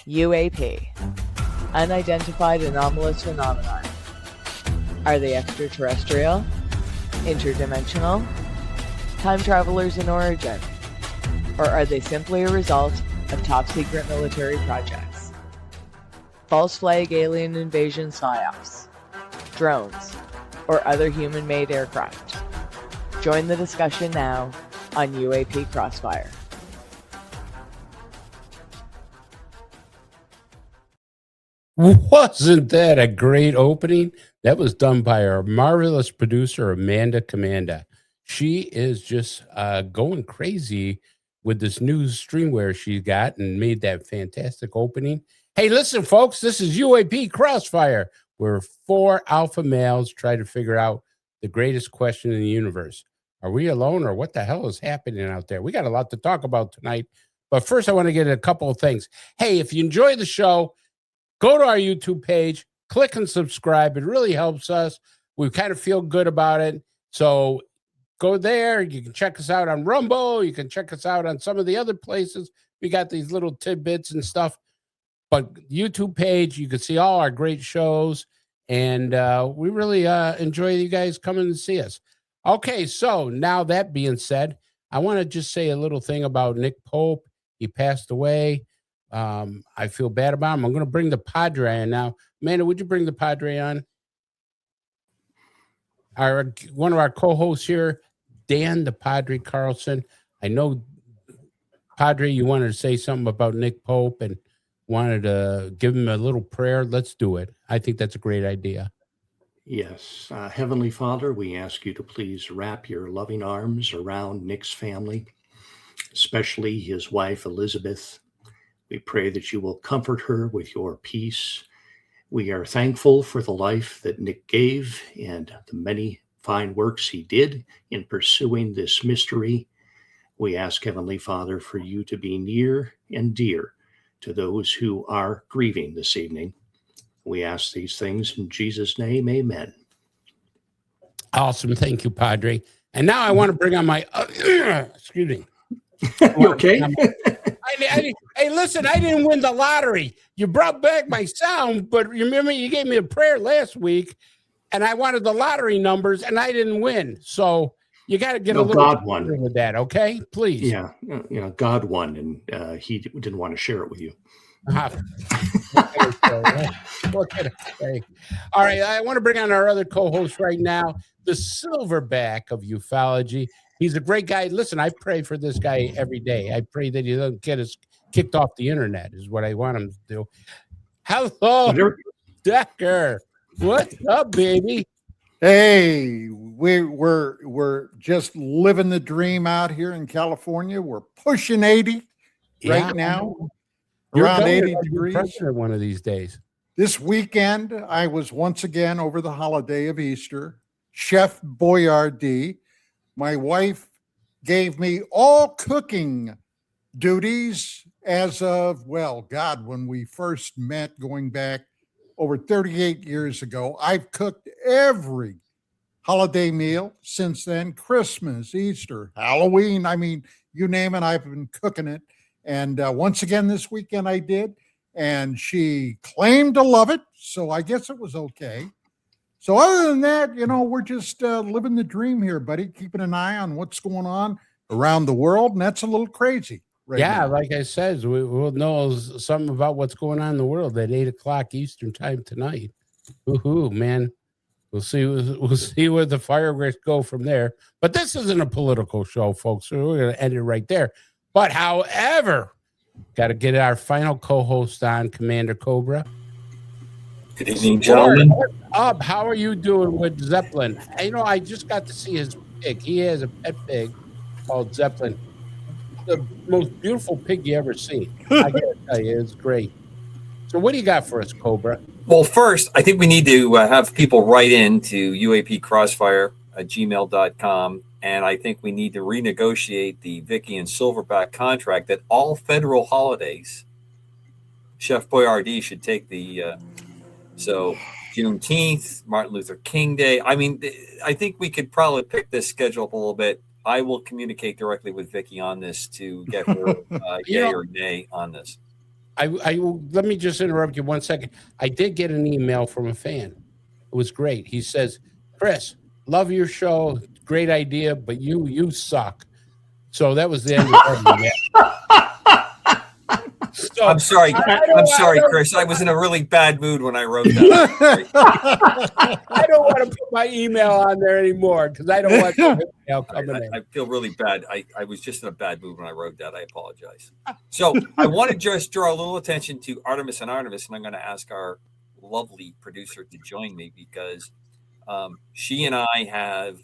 UAP, Unidentified Anomalous Phenomenon. Are they extraterrestrial? Interdimensional? Time travelers in origin? Or are they simply a result of top-secret military projects? False flag alien invasion psyops? Drones? Or other human-made aircraft? Join the discussion now on UAP Crossfire. Wasn't that a great opening? That was done by our marvelous producer, Amanda Commanda. She is just going crazy with this new streamware she got and made that fantastic opening. Hey, listen, folks, this is UAP Crossfire, where four alpha males try to figure out the greatest question in the universe. Are we alone, or what the hell is happening out there? We got a lot to talk about tonight. But first, I want to get a couple of things. Hey, if you enjoy the show, go to our YouTube page, click and subscribe. It really helps us. We kind of feel good about it. So go there. You can check us out on Rumble. You can check us out on some of the other places. We got these little tidbits and stuff. But YouTube page, you can see all our great shows. And we really enjoy you guys coming to see us. Okay, so now that being said, I want to just say a little thing about Nick Pope. He passed away. I feel bad about him. I'm going to bring the Padre on now. Amanda, would you bring the Padre on? One of our co-hosts here, Dan the Padre Carlson. I know, Padre, you wanted to say something about Nick Pope and wanted to give him a little prayer. Let's do it. I think that's a great idea. Yes. Heavenly Father, we ask you to please wrap your loving arms around Nick's family, especially his wife, Elizabeth. We pray that you will comfort her with your peace. We are thankful for the life that Nick gave and the many fine works he did in pursuing this mystery. We ask, Heavenly Father, for you to be near and dear to those who are grieving this evening. We ask these things in Jesus' name, amen. Awesome. Thank you, Padre. And now I want to bring on my, excuse me. You okay? Hey, listen, I didn't win the lottery. You brought back my sound, but remember you gave me a prayer last week, and I wanted the lottery numbers, and I didn't win. So you got to get a little God won with that, okay? Please. Yeah, God won, and he didn't want to share it with you. What can I say? All right, I want to bring on our other co-host right now, the silverback of ufology. He's a great guy. Listen, I pray for this guy every day. I pray that he doesn't get us kicked off the internet is what I want him to do. Hello, Decker. What's up, baby? Hey, we're just living the dream out here in California. We're pushing 80 right now. You're around 80 degrees. One of these days. This weekend, I was once again over the holiday of Easter, Chef Boyardee. My wife gave me all cooking duties as of, well, God, when we first met going back over 38 years ago. I've cooked every holiday meal since then, Christmas, Easter, Halloween. I mean, you name it, I've been cooking it. And once again this weekend I did, and she claimed to love it, so I guess it was okay. So other than that, we're just living the dream here, buddy, keeping an eye on what's going on around the world, and that's a little crazy right now. Like I said, we'll know something about what's going on in the world at 8 o'clock Eastern time tonight. Woohoo, man. We'll see where the fireworks go from there. But this isn't a political show, folks, so we're going to end it right there. But however, got to get our final co-host on, Commander Cobra. Good evening, gentlemen. What's up? How are you doing with Zeppelin? I just got to see his pig. He has a pet pig called Zeppelin. The most beautiful pig you ever seen. I got to tell you, it's great. So what do you got for us, Cobra? Well, first, I think we need to have people write in to uapcrossfire@gmail.com. And I think we need to renegotiate the Vicky and Silverback contract that all federal holidays, Chef Boyardee should take so Juneteenth, Martin Luther King Day. I mean, I think we could probably pick this schedule up a little bit. I will communicate directly with Vicky on this to get her yay or nay on this. Let me just interrupt you 1 second. I did get an email from a fan. It was great. He says, Chris, love your show. Great idea, but you suck. So that was the end of that email. So, I'm sorry. I'm sorry, Chris. I was in a really bad mood when I wrote that. I don't want to put my email on there anymore because I don't want the email coming in. I feel really bad. I was just in a bad mood when I wrote that. I apologize. So I want to just draw a little attention to Artemis, and I'm going to ask our lovely producer to join me because she and I have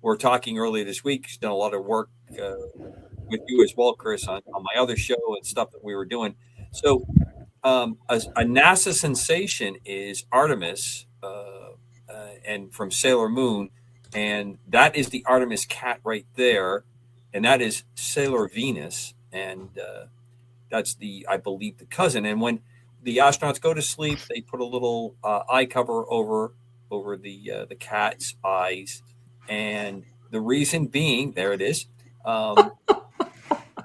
we're talking earlier this week. She's done a lot of work with you as well, Chris, on my other show and stuff that we were doing. So a NASA sensation is Artemis and from Sailor Moon. And that is the Artemis cat right there. And that is Sailor Venus. And that's I believe, the cousin. And when the astronauts go to sleep, they put a little eye cover over the cat's eyes. And the reason being, there it is.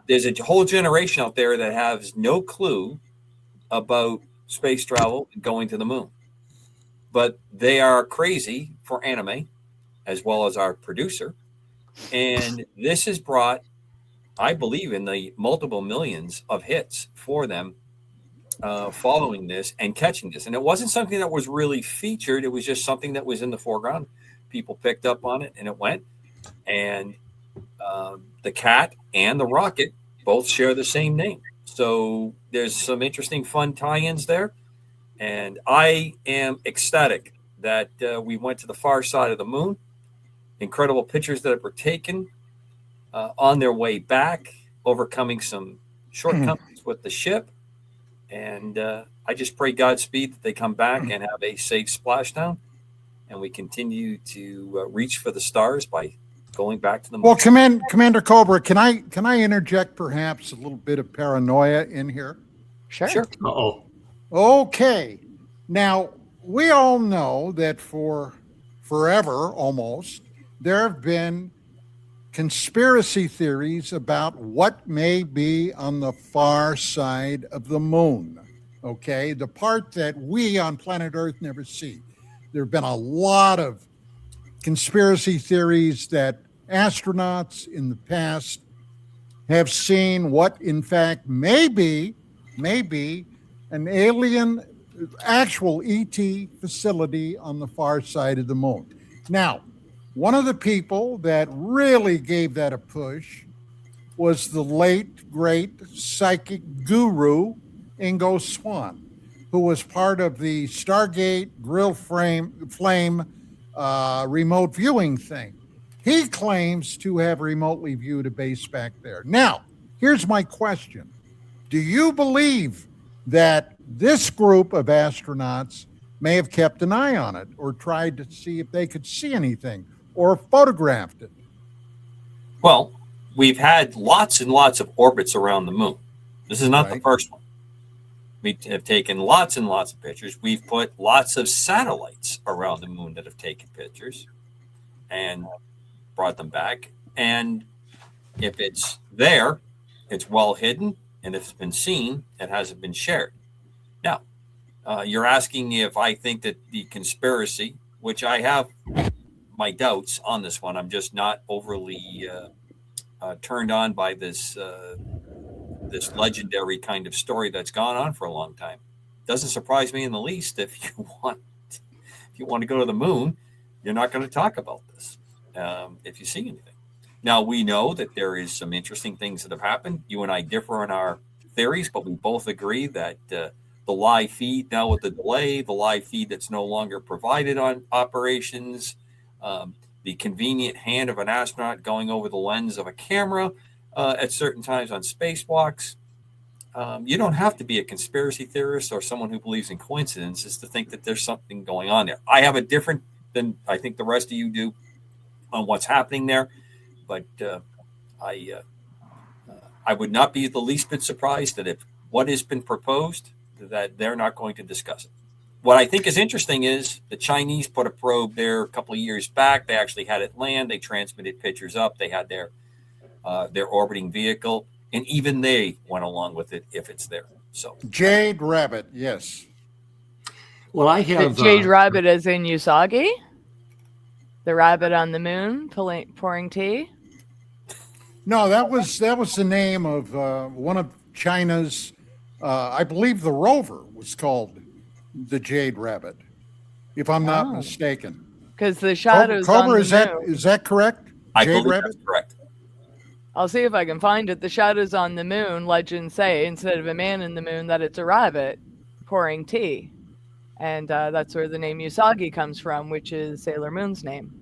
There's a whole generation out there that has no clue about space travel and going to the moon. But they are crazy for anime, as well as our producer. And this has brought, I believe, in the multiple millions of hits for them following this and catching this. And it wasn't something that was really featured. It was just something that was in the foreground. People picked up on it and it went. And the cat and the rocket both share the same name. So there's some interesting, fun tie-ins there. And I am ecstatic that we went to the far side of the moon. Incredible pictures that were taken on their way back, overcoming some shortcomings with the ship. And I just pray Godspeed that they come back and have a safe splashdown. And we continue to reach for the stars by going back to the moon. Well, Commander Cobra, can I interject perhaps a little bit of paranoia in here? Sure. Uh-oh. Okay. Now, we all know that for forever almost, there have been conspiracy theories about what may be on the far side of the moon. Okay. The part that we on planet Earth never see. There have been a lot of conspiracy theories that astronauts in the past have seen what in fact may be an alien, actual ET facility on the far side of the moon. Now, one of the people that really gave that a push was the late, great psychic guru, Ingo Swann, who was part of the Stargate Grill Flame remote viewing thing. He claims to have remotely viewed a base back there. Now, here's my question. Do you believe that this group of astronauts may have kept an eye on it or tried to see if they could see anything or photographed it? Well, we've had lots and lots of orbits around the moon. This is not the first one. We have taken lots and lots of pictures. We've put lots of satellites around the moon that have taken pictures and brought them back. And if it's there, it's well hidden. And if it's been seen, it hasn't been shared. Now, you're asking if I think that the conspiracy, which I have my doubts on this one, I'm just not overly turned on by this this legendary kind of story that's gone on for a long time. Doesn't surprise me in the least. If you want to go to the moon, you're not going to talk about this if you see anything. Now, we know that there is some interesting things that have happened. You and I differ in our theories, but we both agree that the live feed now with the delay, the live feed that's no longer provided on operations, the convenient hand of an astronaut going over the lens of a camera at certain times on spacewalks. You don't have to be a conspiracy theorist or someone who believes in coincidences to think that there's something going on there. I have a different than I think the rest of you do on what's happening there, but I would not be the least bit surprised that if what has been proposed, that they're not going to discuss it. What I think is interesting is the Chinese put a probe there a couple of years back. They actually had it land. They transmitted pictures up. They had their orbiting vehicle, and even they went along with it if it's there. So Jade Rabbit, yes. Well, I have Jade Rabbit as in Usagi? The rabbit on the moon pouring tea? No, that was the name of one of China's. I believe the rover was called the Jade Rabbit, if I'm not Oh. mistaken. Because the shadows on Cobra, the moon. is that correct? I Jade believe Rabbit. that's correct. I'll see if I can find it. The shadows on the moon, legends say, instead of a man in the moon, that it's a rabbit pouring tea. And that's where the name Usagi comes from, which is Sailor Moon's name.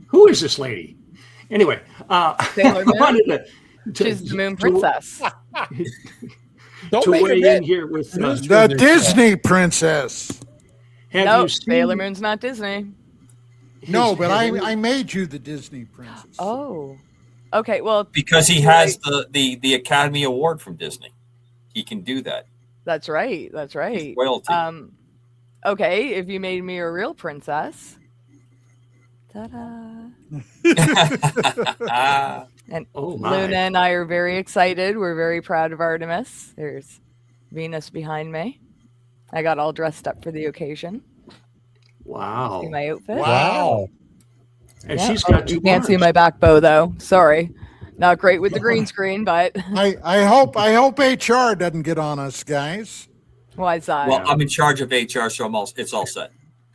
who is this lady? Anyway, Sailor Moon? I wanted to She's the moon princess. Don't to make weigh it in here with The Disney princess. have No, you seen Sailor Moon's not Disney. No, his but heavenly- I made you the Disney princess. Oh. Okay, well, Because he has the Academy Award from Disney. He can do that. that's right. That's right. Royalty. Okay, if you made me a real princess. Ta-da. And Oh my! Luna and I are very excited. We're very proud of Artemis. There's Venus behind me. I got all dressed up for the occasion. Wow! See my outfit? Wow. And Yeah. she's got two You can't see arms. my back bow though. Sorry. Not great with the green screen, but I hope HR doesn't get on us, guys. why is that? Well, I'm in charge of HR, so it's all set.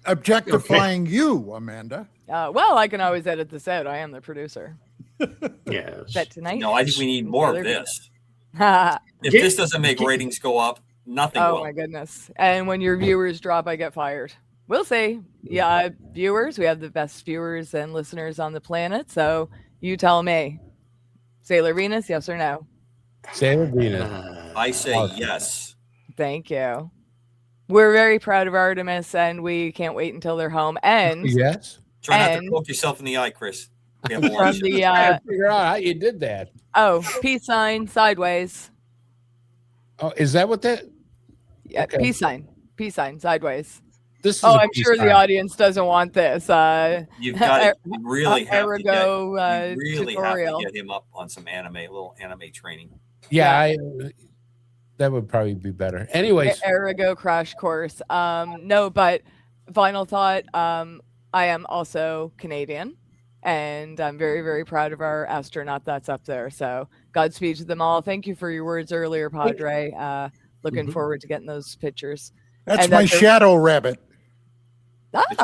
Objectifying you, Amanda. Well, I can always edit this out. I am the producer. Yes. Bet tonight. No, I think we need more of this. oh If Get- this doesn't make ratings go up, nothing will. my goodness. And when your viewers drop, I get fired. We'll see. Yeah, viewers, we have the best viewers and listeners on the planet. So you tell me. Sailor Venus, yes or no? Sailor Venus. I say Awesome. yes. Thank you. We're very proud of Artemis, and we can't wait until they're home. And Yes. Try not to And- poke yourself in the eye, Chris. We have a from lunch. the I gotta figure out how you did that. peace sign sideways. Oh, is that what that? Yeah, Okay. peace sign sideways. This is. Oh, a I'm peace sure the sign. audience doesn't want this. You've got to you really have to get, Ergo you really have tutorial. to get him up on some little anime training. Yeah, that would probably be better. Anyways, Ergo crash course. No, but final thought. I am also Canadian, and I'm very, very proud of our astronaut that's up there. So Godspeed to them all. Thank you for your words earlier, Padre. Looking Mhm. forward to getting those pictures. That's And my that's a- shadow rabbit.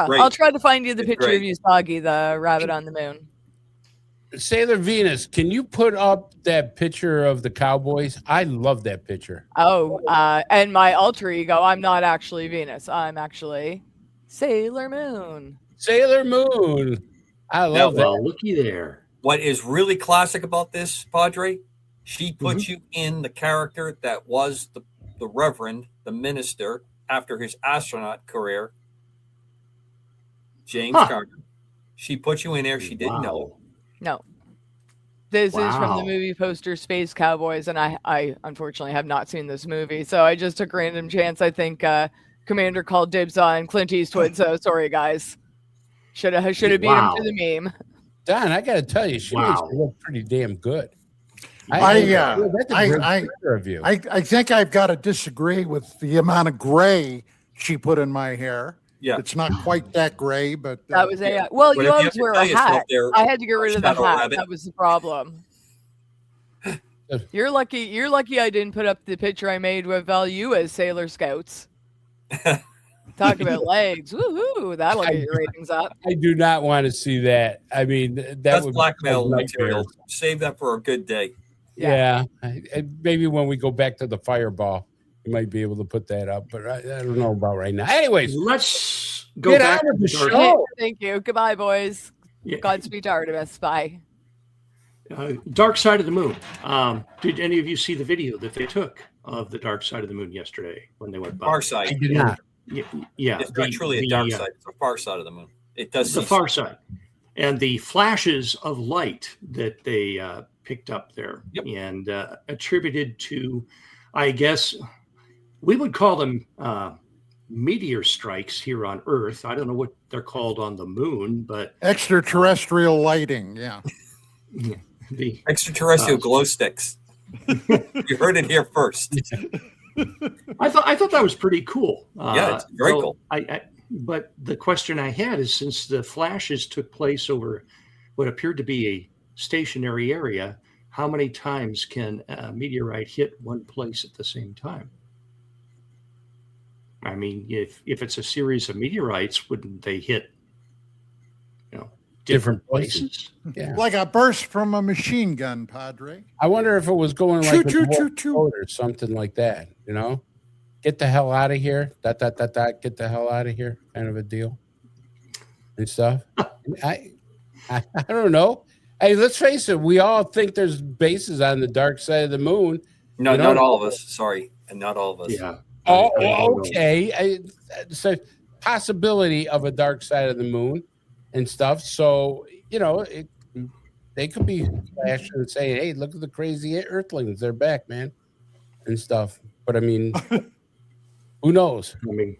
great. I'll try to find you the It's picture great. of Usagi, the rabbit on the moon. Sailor Venus, can you put up that picture of the cowboys? I love that picture. Oh, and my alter ego, I'm not actually Venus. I'm actually Sailor Moon. Sailor Moon. I love that. Well, looky there. What is really classic about this, Padre? She puts you in the character that was the Reverend, the minister, after his astronaut career, James Huh. Carter. She put you in there. She didn't know. Wow. No. This is from the Wow. movie poster Space Cowboys, and I unfortunately have not seen this movie, so I just took random chance. I think Commander called dibs on Clint Eastwood, so sorry guys. Should have beat him Wow. to the meme. Don, I got to tell you, she makes Wow. me look pretty damn good. That's a great of you. I think I've got to disagree with the amount of gray she put in my hair. Yeah. It's not quite that gray, but That was Yeah. well, But you if always have to wear tell a yourself hat. there, I had to get rid of the Shadow hat. Rabbit. That was the problem. You're lucky I didn't put up the picture I made with you as Sailor Scouts. Talk about legs. Woohoo! That'll get your ratings up. I do not want to see that. I mean, that That's would be blackmail so material. nightmare. Save that for a good day. Yeah. Maybe when we go back to the fireball, you might be able to put that up, but I don't know about right now. Anyways, Let's go Get back on to with the dark- show. Thank you. Goodbye, boys. Yeah. Godspeed to Artemis. Bye. Dark Side of the Moon. Did any of you see the video that they took of the Dark Side of the Moon yesterday when they went by? Far I side. did not. Yeah, It's not truly a dark side. It's a far side of the moon. It does The see far side, and the flashes of light that they picked up there Yep. and attributed to, I guess, we would call them meteor strikes here on Earth. I don't know what they're called on the moon, but extraterrestrial lighting. Yeah. the extraterrestrial glow sticks. You heard it here first. I thought that was pretty cool. Yeah, it's very cool. But the question I had is, since the flashes took place over what appeared to be a stationary area, how many times can a meteorite hit one place at the same time? I mean, if it's a series of meteorites, wouldn't they hit, different places? Yeah. Like a burst from a machine gun, Padre. I wonder if it was going like Choo, with choo, choo, choo. or something like that, Get the hell out of here. Get the hell out of here, kind of a deal. And stuff. I don't know. Hey, let's face it, we all think there's bases on the dark side of the moon. No, not all of us. Sorry. And not all of us. Yeah. Okay. It's a possibility of a dark side of the moon and stuff. So, they could be flashing and saying, hey, look at the crazy Earthlings. They're back, man, and stuff. But I mean, who knows? I mean,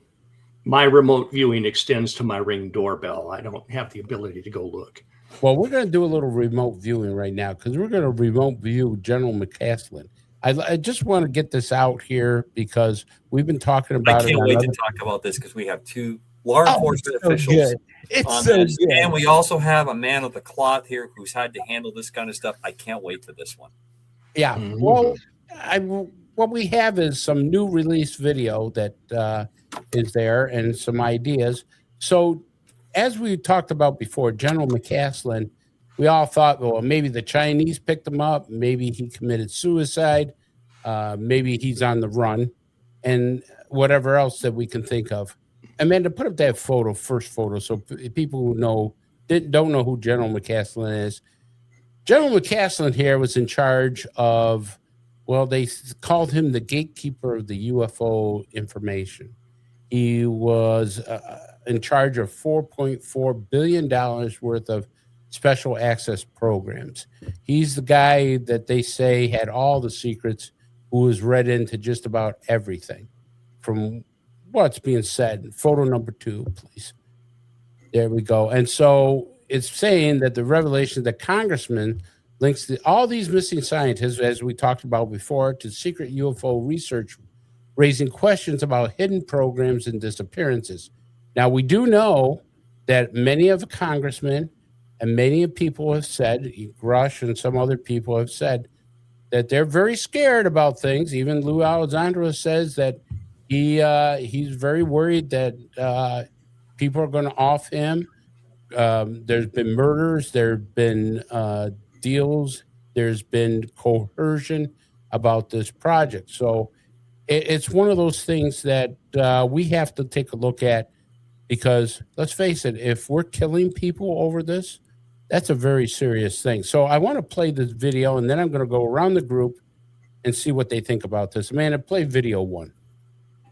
my remote viewing extends to my Ring doorbell. I don't have the ability to go look. Well, we're going to do a little remote viewing right now because we're going to remote view General McCasland. I just want to get this out here because we've been talking about it. I can't wait to talk about this because we have two law enforcement officials on this. Good. And we also have a man of the cloth here who's had to handle this kind of stuff. I can't wait for this one. Yeah. Mm-hmm. Well, what we have is some new release video that is there and some ideas. So as we talked about before, General McCasland, we all thought, well, maybe the Chinese picked him up. Maybe he committed suicide. Maybe he's on the run and whatever else that we can think of. Amanda, put up that first photo, so people who don't know who General McCasland is. General McCasland here was in charge of, well, they called him the gatekeeper of the UFO information. He was in charge of $4.4 billion worth of special access programs. He's the guy that they say had all the secrets, who was read into just about everything from what's being said. Photo number 2, please. There we go. And so it's saying that the revelation that Congressman links all these missing scientists, as we talked about before, to secret UFO research, raising questions about hidden programs and disappearances. Now, we do know that many of the congressmen and many people have said, Grush and some other people have said, that they're very scared about things. Even Lou Alessandro says that he's very worried that people are going to off him. There's been murders. There have been deals. There's been coercion about this project. So it's one of those things that we have to take a look at because, let's face it, if we're killing people over this, that's a very serious thing. So I want to play this video, and then I'm going to go around the group and see what they think about this. Amanda, play video 1.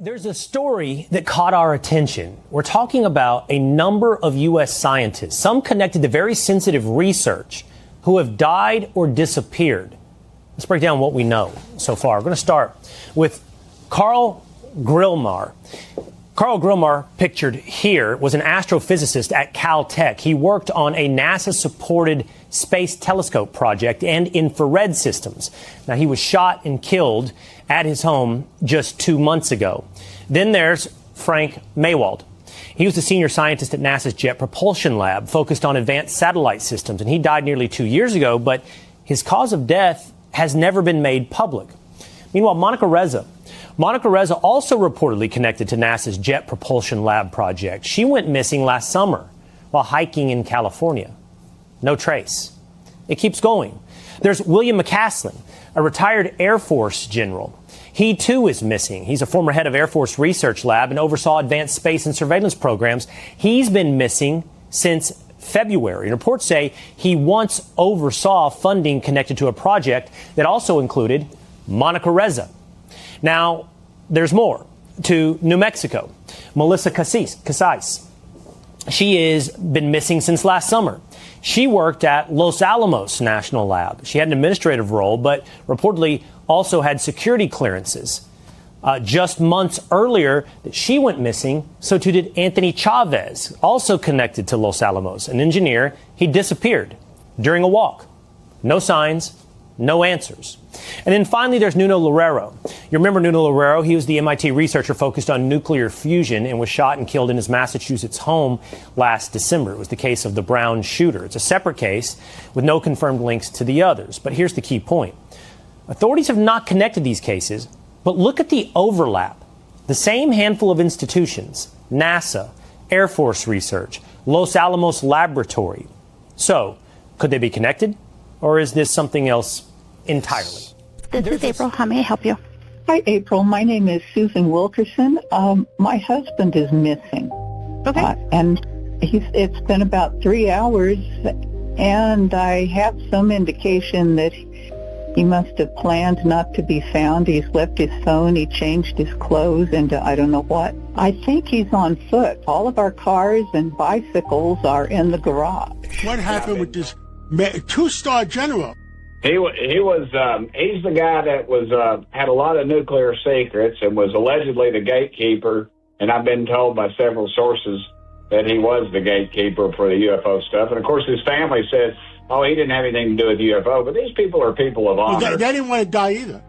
There's a story that caught our attention. We're talking about a number of U.S. scientists, some connected to very sensitive research, who have died or disappeared. Let's break down what we know so far. We're going to start with Carl Grillmar. Carl Grillmar, pictured here, was an astrophysicist at Caltech. He worked on a NASA-supported space telescope project and infrared systems. Now, he was shot and killed at his home just 2 months ago. Then there's Frank Maywald. He was the senior scientist at NASA's Jet Propulsion Lab, focused on advanced satellite systems, and he died nearly 2 years ago, but his cause of death has never been made public. Meanwhile, Monica Reza also reportedly connected to NASA's Jet Propulsion Lab project. She went missing last summer while hiking in California. No trace. It keeps going. There's William McCasland, a retired Air Force general. He, too, is missing. He's a former head of Air Force Research Lab and oversaw advanced space and surveillance programs. He's been missing since February. And reports say he once oversaw funding connected to a project that also included Monica Reza. Now, there's more. To New Mexico, Melissa Casais. She has been missing since last summer. She worked at Los Alamos National Lab. She had an administrative role, but reportedly also had security clearances. Just months earlier, she went missing, so too did Anthony Chavez, also connected to Los Alamos, an engineer. He disappeared during a walk. No signs, No answers. And then finally, there's Nuno Loureiro. You remember Nuno Loureiro? He was the MIT researcher focused on nuclear fusion and was shot and killed in his Massachusetts home last December. It was the case of the Brown shooter. It's a separate case with no confirmed links to the others. But here's the key point. Authorities have not connected these cases, but look at the overlap. The same handful of institutions, NASA, Air Force Research, Los Alamos Laboratory. So, could they be connected? Or is this something else entirely? This is April. How may I help you? Hi, April. My name is Susan Wilkerson. My husband is missing. Okay. And it's been about 3 hours, and I have some indication that he must have planned not to be found. He's left his phone. He changed his clothes into I don't know what. I think he's on foot. All of our cars and bicycles are in the garage. What happened with this two-star general? He's the guy that was had a lot of nuclear secrets and was allegedly the gatekeeper. And I've been told by several sources that he was the gatekeeper for the UFO stuff. And of course, his family says, "Oh, he didn't have anything to do with UFO." But these people are people of honor. Well, they didn't want to die either.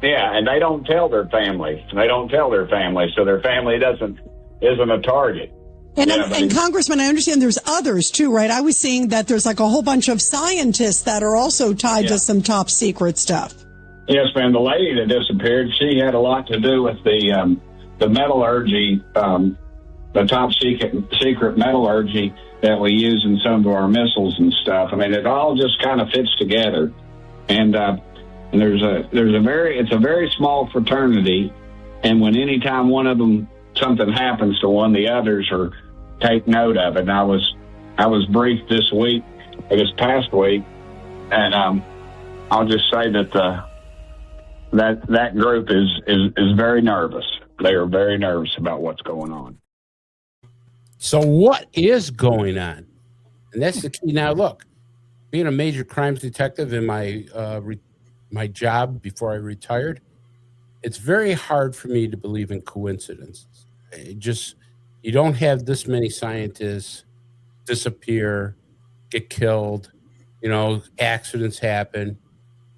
Yeah, and they don't tell their family. So their family isn't a target. And Congressman, I understand there's others too, right? I was seeing that there's like a whole bunch of scientists that are also tied to some top secret stuff. Yes, ma'am. The lady that disappeared, she had a lot to do with the metallurgy, the top secret metallurgy that we use in some of our missiles and stuff. I mean, it all just kind of fits together. And it's a very small fraternity. And when anytime one of them, something happens to one, the others take note of it. And I was briefed this past week, and I'll just say that that group is very nervous. They are very nervous about what's going on. So what is going on? And that's the key. Now, look, being a major crimes detective in my job before I retired, it's very hard for me to believe in coincidences. You don't have this many scientists disappear, get killed, accidents happen.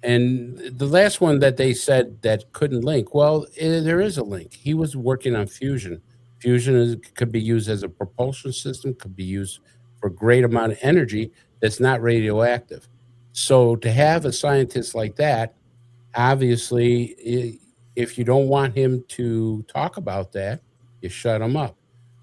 And the last one that they said that couldn't link, well, there is a link. He was working on fusion. Fusion could be used as a propulsion system, could be used for a great amount of energy that's not radioactive. So to have a scientist like that, obviously, if you don't want him to talk about that, you shut him up.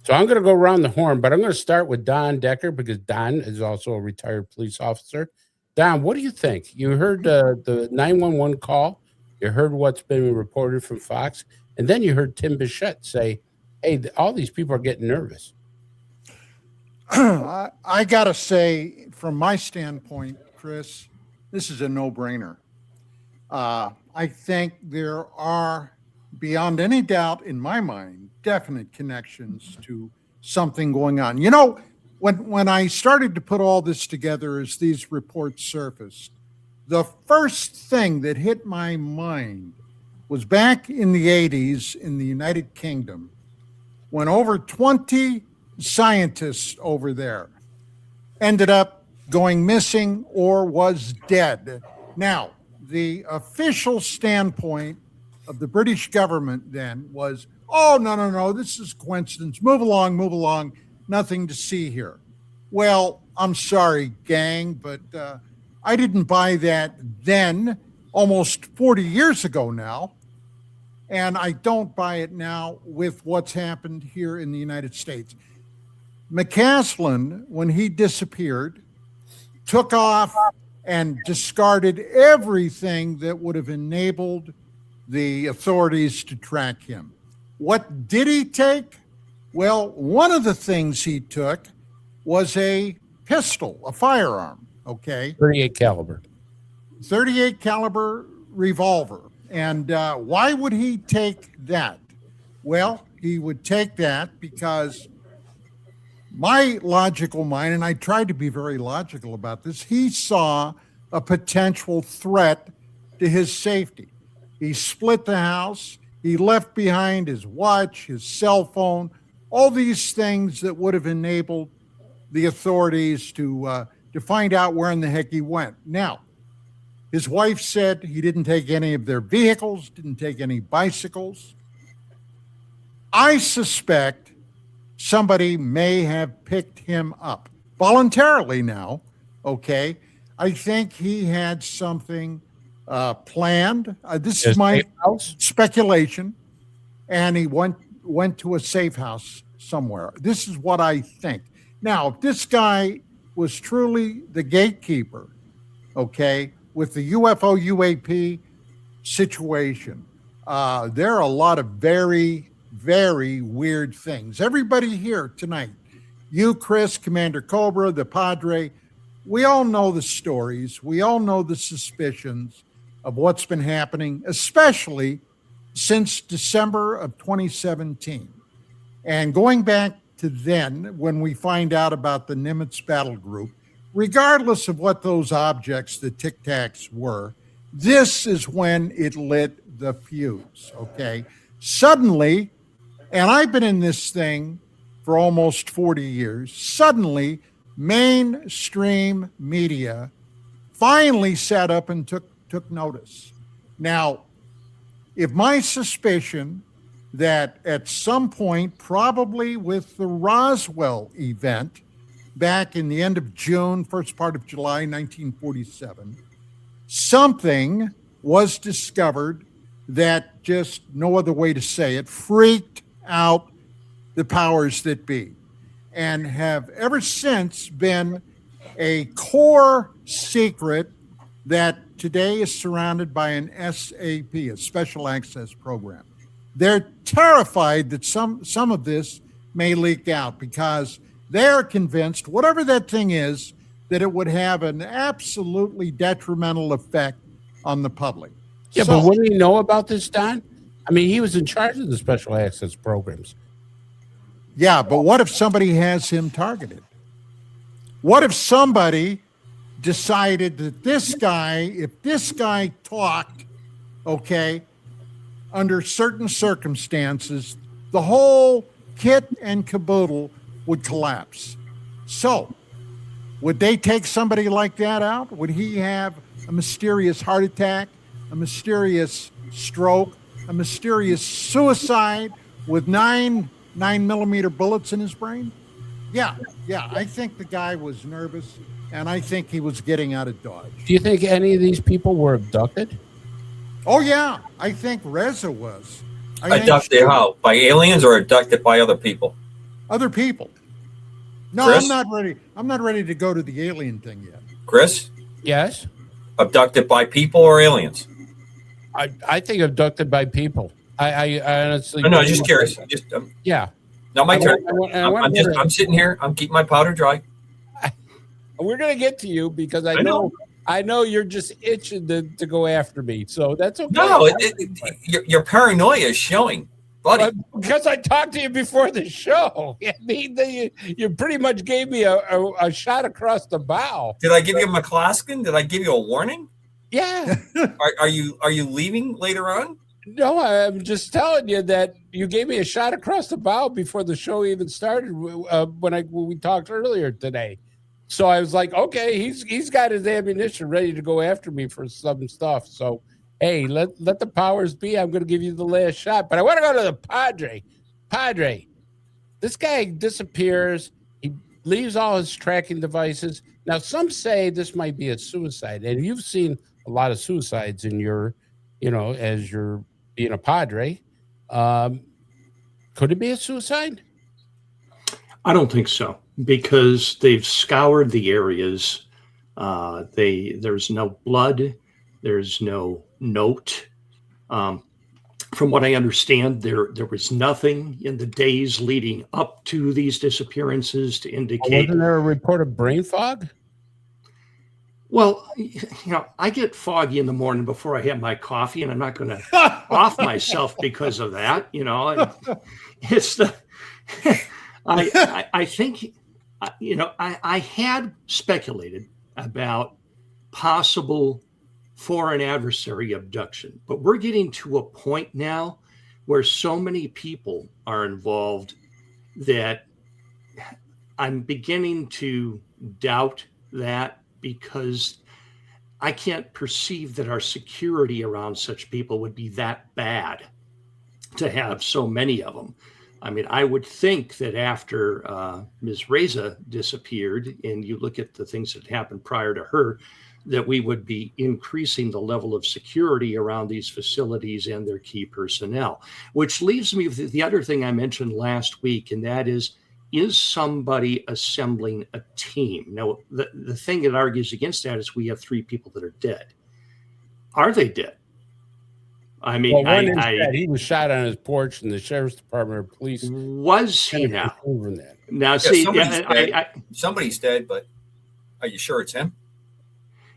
So I'm going to go around the horn, but I'm going to start with Don Decker because Don is also a retired police officer. Don, what do you think? You heard the 911 call. You heard what's been reported from Fox. And then you heard Tim Bichette say, hey, all these people are getting nervous. I got to say, from my standpoint, Chris, this is a no-brainer. I think there are, beyond any doubt in my mind, definite connections to something going on. When I started to put all this together as these reports surfaced, the first thing that hit my mind was back in the 80s in the United Kingdom, when over 20 scientists over there ended up going missing or was dead. Now, the official standpoint of the British government then was, oh, no, this is coincidence. Move along. Nothing to see here. Well, I'm sorry, gang, but I didn't buy that then, almost 40 years ago now. And I don't buy it now with what's happened here in the United States. McCasland, when he disappeared, took off and discarded everything that would have enabled the authorities to track him. What did he take? Well, one of the things he took was a pistol, a firearm, okay? 38 caliber. 38 caliber revolver. And why would he take that? Well, he would take that because my logical mind, and I tried to be very logical about this, he saw a potential threat to his safety. He split the house. He left behind his watch, his cell phone, all these things that would have enabled the authorities to find out where in the heck he went. Now, His wife said he didn't take any of their vehicles, didn't take any bicycles. I suspect somebody may have picked him up voluntarily now, okay? I think he had something planned. This is my speculation. And he went to a safe house somewhere. This is what I think. Now, if this guy was truly the gatekeeper, okay, with the UFO UAP situation, there are a lot of very, very weird things. Everybody here tonight, you, Chris, Commander Cobra, the Padre, we all know the stories. We all know the suspicions of what's been happening, especially since December of 2017. And going back to then, when we find out about the Nimitz battle group, regardless of what those objects, the Tic Tacs, were, this is when it lit the fuse, okay? Suddenly, and I've been in this thing for almost 40 years, suddenly mainstream media finally sat up and took notice. Now, if my suspicion that at some point, probably with the Roswell event back in the end of June, first part of July, 1947, something was discovered that, just no other way to say it, freaked out the powers that be, and have ever since been a core secret that today is surrounded by an SAP, a special access program. They're terrified that some of this may leak out because they're convinced, whatever that thing is, that it would have an absolutely detrimental effect on the public. Yeah, but what do you know about this, Don? I mean, he was in charge of the special access programs. Yeah, but what if somebody has him targeted? What if somebody decided that this guy, if this guy talked, okay, under certain circumstances, the whole kit and caboodle would collapse. So, would they take somebody like that out? Would he have a mysterious heart attack, a mysterious stroke, a mysterious suicide with 9mm bullets in his brain? Yeah, I think the guy was nervous, and I think he was getting out of Dodge. Do you think any of these people were abducted? Oh, yeah. I think Reza was. Abducted how? By aliens or abducted by other people? Other people. No, Chris? I'm not ready. I'm not ready to go to the alien thing yet. Chris? Yes? Abducted by people or aliens? I think abducted by people. I honestly... No, just curious. Yeah. Not my turn. I'm sitting here. I'm keeping my powder dry. We're going to get to you because I know you're just itching to go after me. So that's okay. No, your paranoia is showing, buddy. Because I talked to you before the show. I mean, you pretty much gave me a shot across the bow. Did I give you a McCasland? Did I give you a warning? Yeah. Are you leaving later on? No, I'm just telling you that you gave me a shot across the bow before the show even started when we talked earlier today. So I was like, okay, he's got his ammunition ready to go after me for some stuff. So, hey, let the powers be. I'm going to give you the last shot. But I want to go to the Padre. Padre, this guy disappears. He leaves all his tracking devices. Now, some say this might be a suicide. And you've seen a lot of suicides in your, as you're being a Padre. Could it be a suicide? I don't think so, because they've scoured the areas. There's no blood. There's no note. From what I understand, there was nothing in the days leading up to these disappearances to indicate. Wasn't there a report of brain fog? Well, I get foggy in the morning before I have my coffee, and I'm not going to off myself because of that. It's the. I think, I had speculated about possible foreign adversary abduction, but we're getting to a point now where so many people are involved that I'm beginning to doubt that, because I can't perceive that our security around such people would be that bad to have so many of them. I mean, I would think that after Ms. Reza disappeared, and you look at the things that happened prior to her, that we would be increasing the level of security around these facilities and their key personnel. Which leaves me with the other thing I mentioned last week, and that is somebody assembling a team? Now, the thing that argues against that is we have 3 people that are dead. Are they dead? I mean, well, he was shot on his porch, and the sheriff's department or police was he now? That. Now, see, somebody's dead, but are you sure it's him?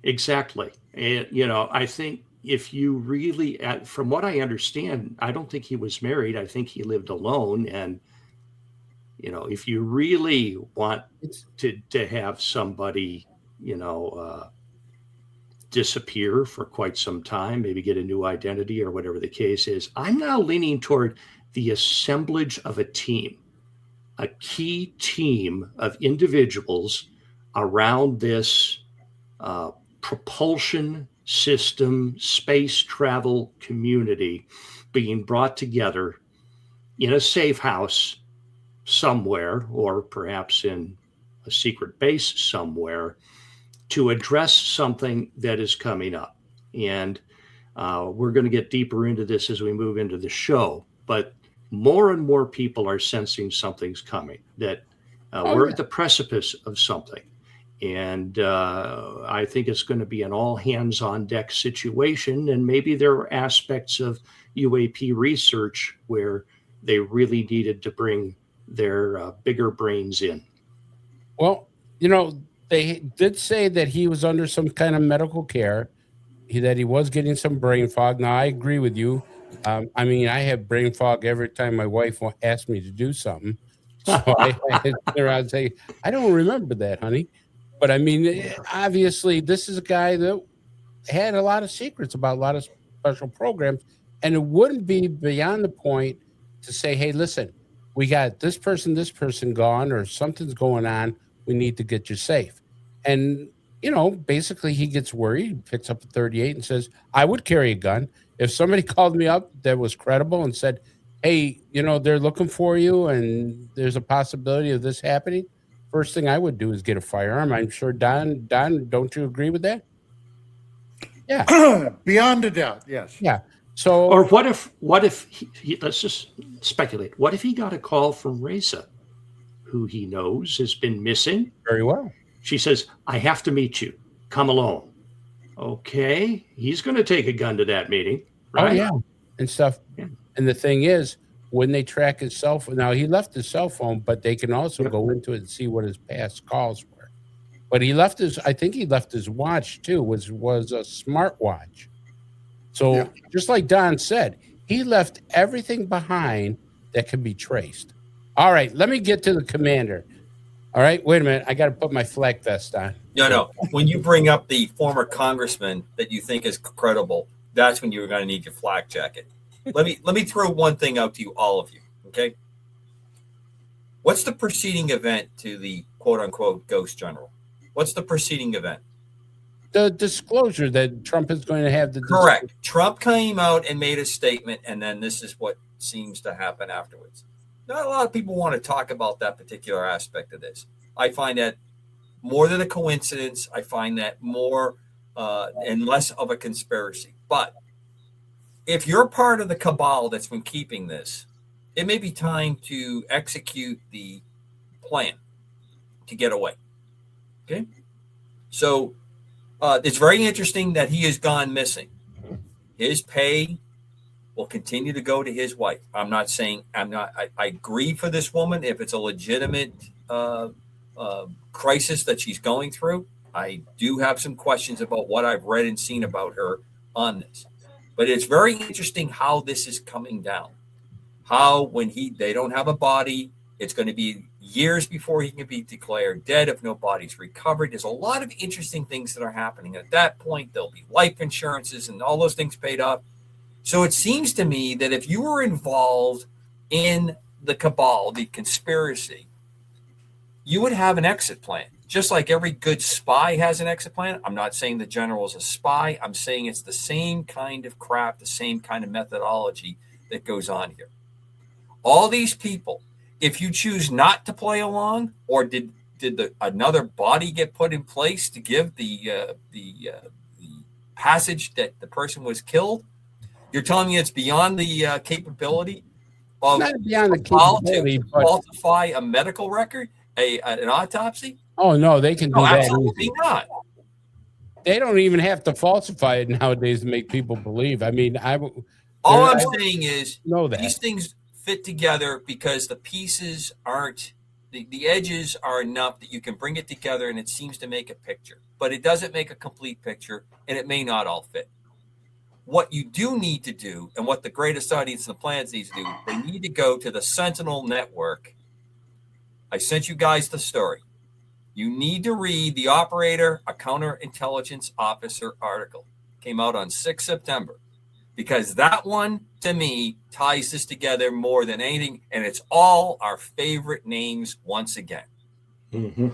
Exactly. And, I think if you really, from what I understand, I don't think he was married. I think he lived alone. And, if you really want to have somebody, disappear for quite some time, maybe get a new identity or whatever the case is, I'm now leaning toward the assemblage of a team, a key team of individuals around this propulsion system, space travel community being brought together in a safe house somewhere, or perhaps in a secret base somewhere, to address something that is coming up. And we're going to get deeper into this as we move into the show, but more and more people are sensing something's coming, that we're at the precipice of something. And I think it's going to be an all hands on deck situation. And maybe there are aspects of UAP research where they really needed to bring their bigger brains in. Well, they did say that he was under some kind of medical care, that he was getting some brain fog. Now, I agree with you. I mean, I have brain fog every time my wife asks me to do something. So I turn around and say, I don't remember that, honey. But I mean, obviously, this is a guy that had a lot of secrets about a lot of special programs. And it wouldn't be beyond the point to say, hey, listen, we got this person gone, or something's going on. We need to get you safe. And, basically he gets worried, picks up a 38 and says, I would carry a gun. If somebody called me up that was credible and said, hey, they're looking for you and there's a possibility of this happening, first thing I would do is get a firearm. I'm sure, Don, don't you agree with that? Yeah. Beyond a doubt, yes. Yeah. So, or what if he, let's just speculate. What if he got a call from Reza, who he knows has been missing? Very well. She says, I have to meet you. Come alone. Okay. He's going to take a gun to that meeting, right? Oh, yeah. And stuff. Yeah. And the thing is, when they track his cell phone, now he left his cell phone, but they can also go into it and see what his past calls were. But I think he left his watch too, was a smartwatch. So just like Don said, he left everything behind that can be traced. All right, let me get to the commander. All right, wait a minute. I got to put my flak vest on. No. When you bring up the former congressman that you think is credible, that's when you're going to need your flak jacket. Let me throw one thing out to you, all of you, okay? What's the preceding event to the quote-unquote ghost general? What's the preceding event? The disclosure that Trump is going to have the correct. Trump came out and made a statement, and then this is what seems to happen afterwards. Not a lot of people want to talk about that particular aspect of this. I find that more than a coincidence. I find that more and less of a conspiracy. But if you're part of the cabal that's been keeping this, it may be time to execute the plan to get away. Okay? So it's very interesting that he has gone missing. His pay will continue to go to his wife. I grieve for this woman. If it's a legitimate crisis that she's going through, I do have some questions about what I've read and seen about her on this. But it's very interesting how this is coming down. How when they don't have a body, it's going to be years before he can be declared dead if no body's recovered. There's a lot of interesting things that are happening. At that point, there'll be life insurances and all those things paid off. So it seems to me that if you were involved in the cabal, the conspiracy, you would have an exit plan. just like every good spy has an exoplanet. I'm not saying the general is a spy. I'm saying it's the same kind of crap, the same kind of methodology that goes on here. All these people, if you choose not to play along, or did another body get put in place to give the passage that the person was killed, you're telling me it's beyond the capability of Not beyond the capability, to but falsify a medical record, an autopsy? oh no, they can do No, that. absolutely Easy. not. They don't even have to falsify it nowadays to make people believe. I mean, All I'm saying is know that these things fit together because the pieces aren't, the edges are enough that you can bring it together and it seems to make a picture, but it doesn't make a complete picture and it may not all fit. What you do need to do, and what the greatest audience on the planet needs to do, they need to go to the Sentinel Network. I sent you guys the story. You need to read the Operator, a Counterintelligence Officer article. Came out on 6 September. Because that one, to me, ties this together more than anything. And it's all our favorite names once again. Mm-hmm.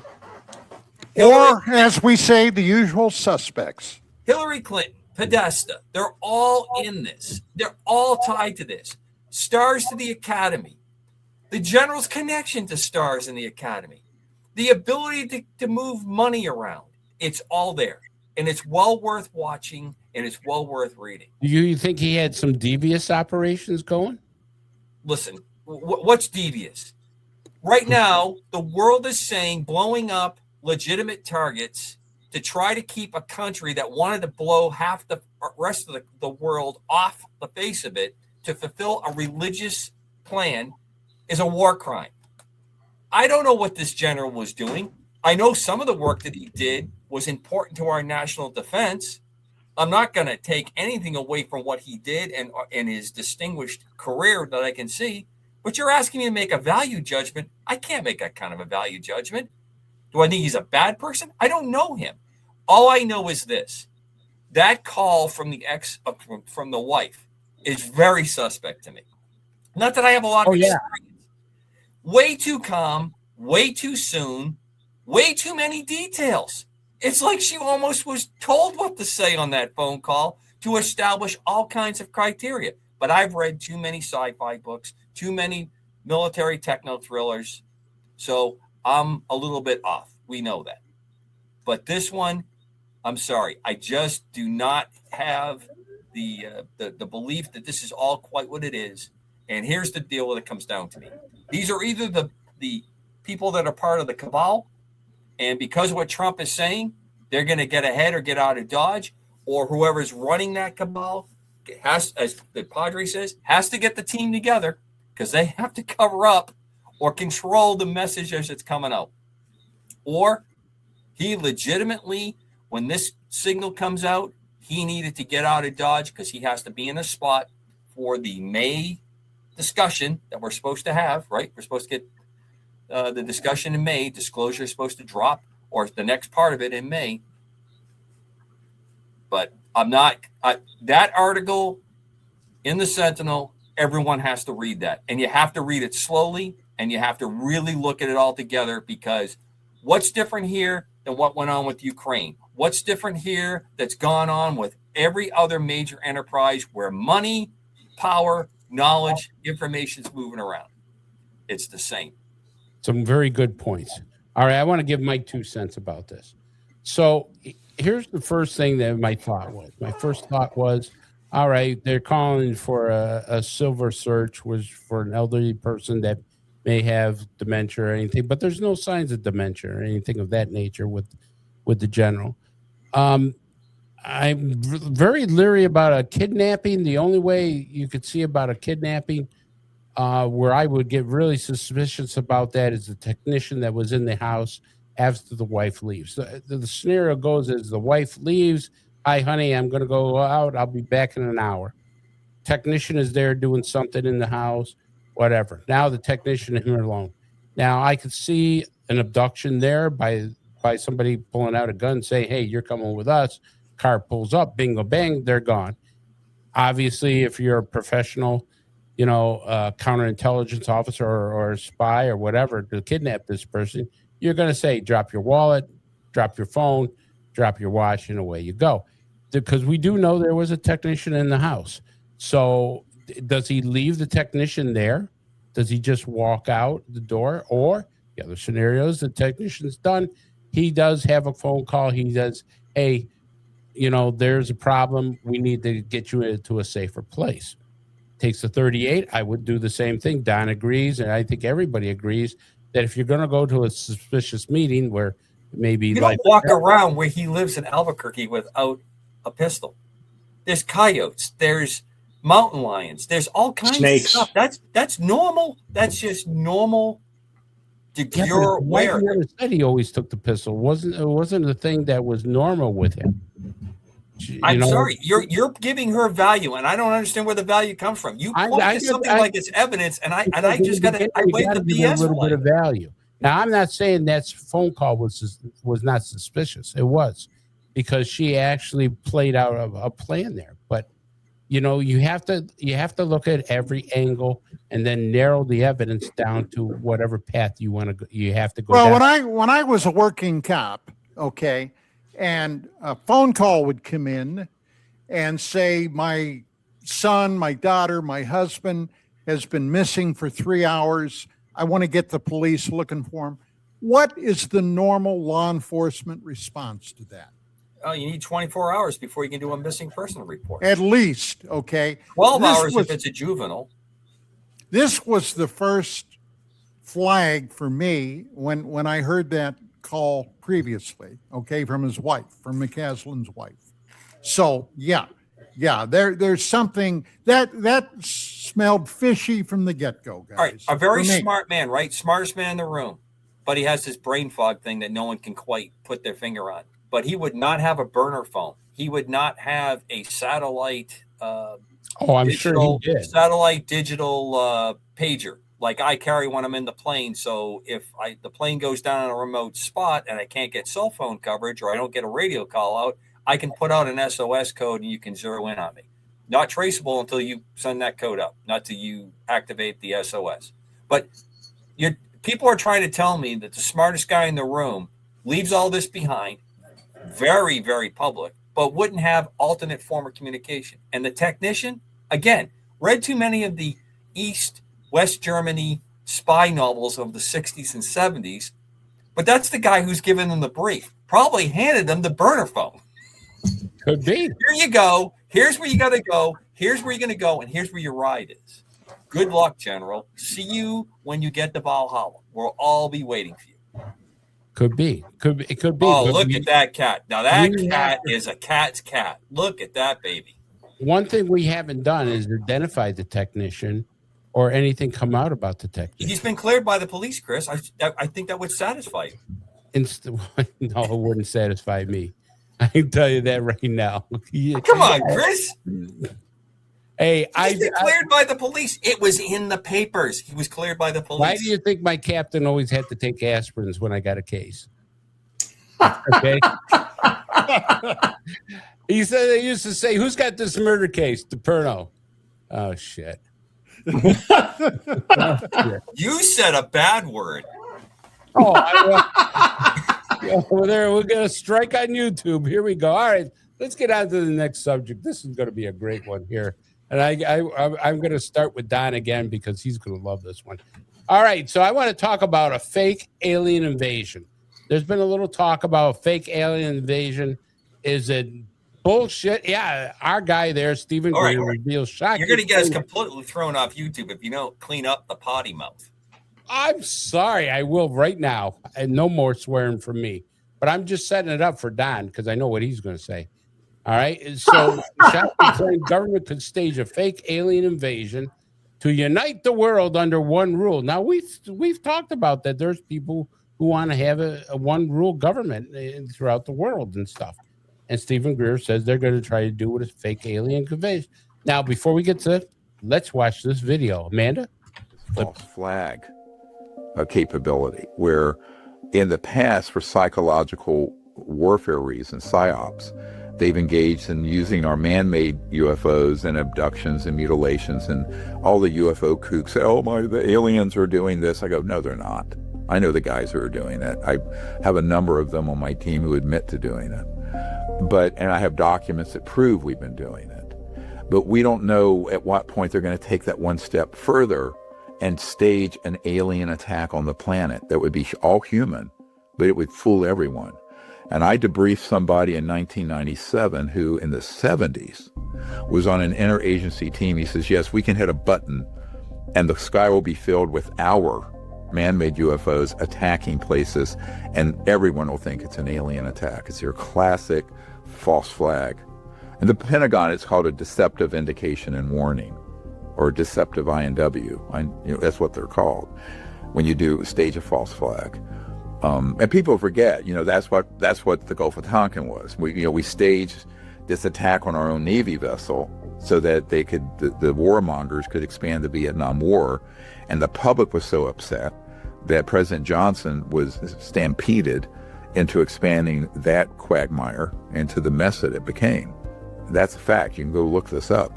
Or, as we say, the usual suspects. Hillary Clinton, Podesta, they're all in this. They're all tied to this. Stars to the Academy. The general's connection to stars in the Academy. The ability to move money around. It's all there. And it's well worth watching, and it's well worth reading. Do you think he had some devious operations going? Listen, what's devious? Right now, the world is saying blowing up legitimate targets to try to keep a country that wanted to blow half the rest of the world off the face of it to fulfill a religious plan is a war crime. I don't know what this general was doing. I know some of the work that he did was important to our national defense. I'm not going to take anything away from what he did and his distinguished career that I can see, but you're asking me to make a value judgment. I can't make that kind of a value judgment. Do I think he's a bad person? I don't know him. All I know is this. That call from the from the wife is very suspect to me. Not that I have a lot of experience. Way too calm, way too soon, way too many details. It's like she almost was told what to say on that phone call to establish all kinds of criteria. But I've read too many sci-fi books, too many military techno thrillers. So I'm a little bit off. We know that. But this one, I'm sorry. I just do not have the belief that this is all quite what it is. And here's the deal when it comes down to me. These are either the people that are part of the cabal, and because of what Trump is saying, they're going to get ahead or get out of Dodge, or whoever's running that cabal has, as the Padre says, has to get the team together because they have to cover up or control the message as it's coming out. Or he legitimately, when this signal comes out, he needed to get out of Dodge because he has to be in a spot for the May discussion that we're supposed to have, right? We're supposed to get the discussion in May. Disclosure is supposed to drop, or the next part of it in May. But I'm not, that article in the Sentinel, everyone has to read that. And you have to read it slowly, and you have to really look at it all together, because what's different here than what went on with Ukraine? What's different here that's gone on with every other major enterprise where money, power, knowledge, information is moving around? It's the same. Some very good points. All right, I want to give my 2 cents about this. So here's the first thing that my thought was. My first thought was, all right, they're calling for a silver search, was for an elderly person that may have dementia or anything, but there's no signs of dementia or anything of that nature with the general. I'm very leery about a kidnapping. The only way you could see about a kidnapping where I would get really suspicious about that is the technician that was in the house after the wife leaves. The scenario goes as the wife leaves, hi, honey, I'm going to go out. I'll be back in an hour. Technician is there doing something in the house, whatever. Now the technician and him are alone. Now I could see an abduction there by somebody pulling out a gun, saying, hey, you're coming with us. Car pulls up, bingo, bang, they're gone. Obviously, if you're a professional, counterintelligence officer or a spy or whatever to kidnap this person, you're going to say, drop your wallet, drop your phone, drop your watch, and away you go. Because we do know there was a technician in the house. So does he leave the technician there? Does he just walk out the door? Or the other scenarios, the technician's done. He does have a phone call. He does, hey, there's a problem. We need to get you into a safer place. Takes a 38. I would do the same thing. Don agrees, and I think everybody agrees that if you're going to go to a suspicious meeting where maybe you don't walk around where he lives in Albuquerque without a pistol. There's coyotes. There's mountain lions. There's all kinds Snakes. of stuff. That's normal. That's just normal. You're aware. He never said he always took the pistol. It wasn't a thing that was normal with him. I'm sorry. You're giving her value, and I don't understand where the value comes from. You point to something like it's evidence, and I just got to wait the BS. A little bit of value. Now, I'm not saying that phone call was not suspicious. It was, because she actually played out a plan there. But you have to look at every angle and then narrow the evidence down to whatever path you want to go. You have to go. Well, down. when I was a working cop, okay, and a phone call would come in and say, my son, my daughter, my husband has been missing for 3 hours. I want to get the police looking for him. What is the normal law enforcement response to that? Oh, you need 24 hours before you can do a missing person report. At least, okay. 12 hours if it's a juvenile. This was the first flag for me when I heard that call previously, okay, from his wife, from McCasland's wife. So, yeah, there's something that smelled fishy from the get-go, guys. All right, a very smart man, right? Smartest man in the room, but he has this brain fog thing that no one can quite put their finger on. But he would not have a burner phone. He would not have a satellite. I'm sure he did. Satellite digital pager. Like I carry when I'm in the plane. So if the plane goes down on a remote spot and I can't get cell phone coverage or I don't get a radio call out, I can put out an SOS code and you can zero in on me. Not traceable until you send that code up, not till you activate the SOS. But people are trying to tell me that the smartest guy in the room leaves all this behind, very, very public, but wouldn't have alternate form of communication. And the technician, again, read too many of the West Germany spy novels of the 60s and 70s, but that's the guy who's given them the brief. Probably handed them the burner phone. Could be. Here you go. Here's where you got to go. Here's where you're going to go. And here's where your ride is. Good luck, General. See you when you get to Valhalla. We'll all be waiting for you. Could be. It could be. Oh, look at that cat. Now that cat is a cat's cat. Look at that baby. One thing we haven't done is identify the technician or anything come out about the technician. He's been cleared by the police, Chris. I think that would satisfy you. No, it wouldn't satisfy me. I can tell you that right now. Come on, Chris. Hey, He's been cleared by the police. It was in the papers. He was cleared by the police. Why do you think my captain always had to take aspirins when I got a case? Okay. He used to say, "Who's got this murder case?" DePerno. Oh shit. You said a bad word. We're gonna strike on YouTube. Here we go. All right, let's get on to the next subject. This is going to be a great one here, and I'm going to start with Don again because he's going to love this one. All right, so I want to talk about a fake alien invasion. There's been a little talk about a fake alien invasion. Is it bullshit? Yeah, our guy there, Stephen Greer, reveals shocking. You're going to get us completely thrown off YouTube if you don't clean up the potty mouth. I'm sorry, I will right now, and no more swearing from me. But I'm just setting it up for Don because I know what he's going to say. All right, so Shockley claimed government could stage a fake alien invasion to unite the world under one rule. Now we've talked about that. There's people who want to have a one rule government throughout the world and stuff. And Stephen Greer says they're going to try to do with a fake alien invasion. Now, before we get to it, let's watch this video. Amanda? False flag capability, where in the past, for psychological warfare reasons, psyops, They've engaged in using our man-made UFOs and abductions and mutilations, and all the UFO kooks say, oh, the aliens are doing this. I go, no, they're not. I know the guys who are doing it. I have a number of them on my team who admit to doing it. And I have documents that prove we've been doing it. But we don't know at what point they're going to take that one step further and stage an alien attack on the planet that would be all human, but it would fool everyone. And I debriefed somebody in 1997 who in the 70s was on an interagency team. He says, yes, we can hit a button and the sky will be filled with our man-made UFOs attacking places, and everyone will think it's an alien attack. It's your classic false flag. In the Pentagon, it's called a deceptive indication and warning, or deceptive INW. That's what they're called when you do stage a false flag. And people forget, that's what the Gulf of Tonkin was. We staged this attack on our own Navy vessel so that the warmongers could expand the Vietnam War, and the public was so upset that President Johnson was stampeded into expanding that quagmire into the mess that it became. That's a fact. You can go look this up.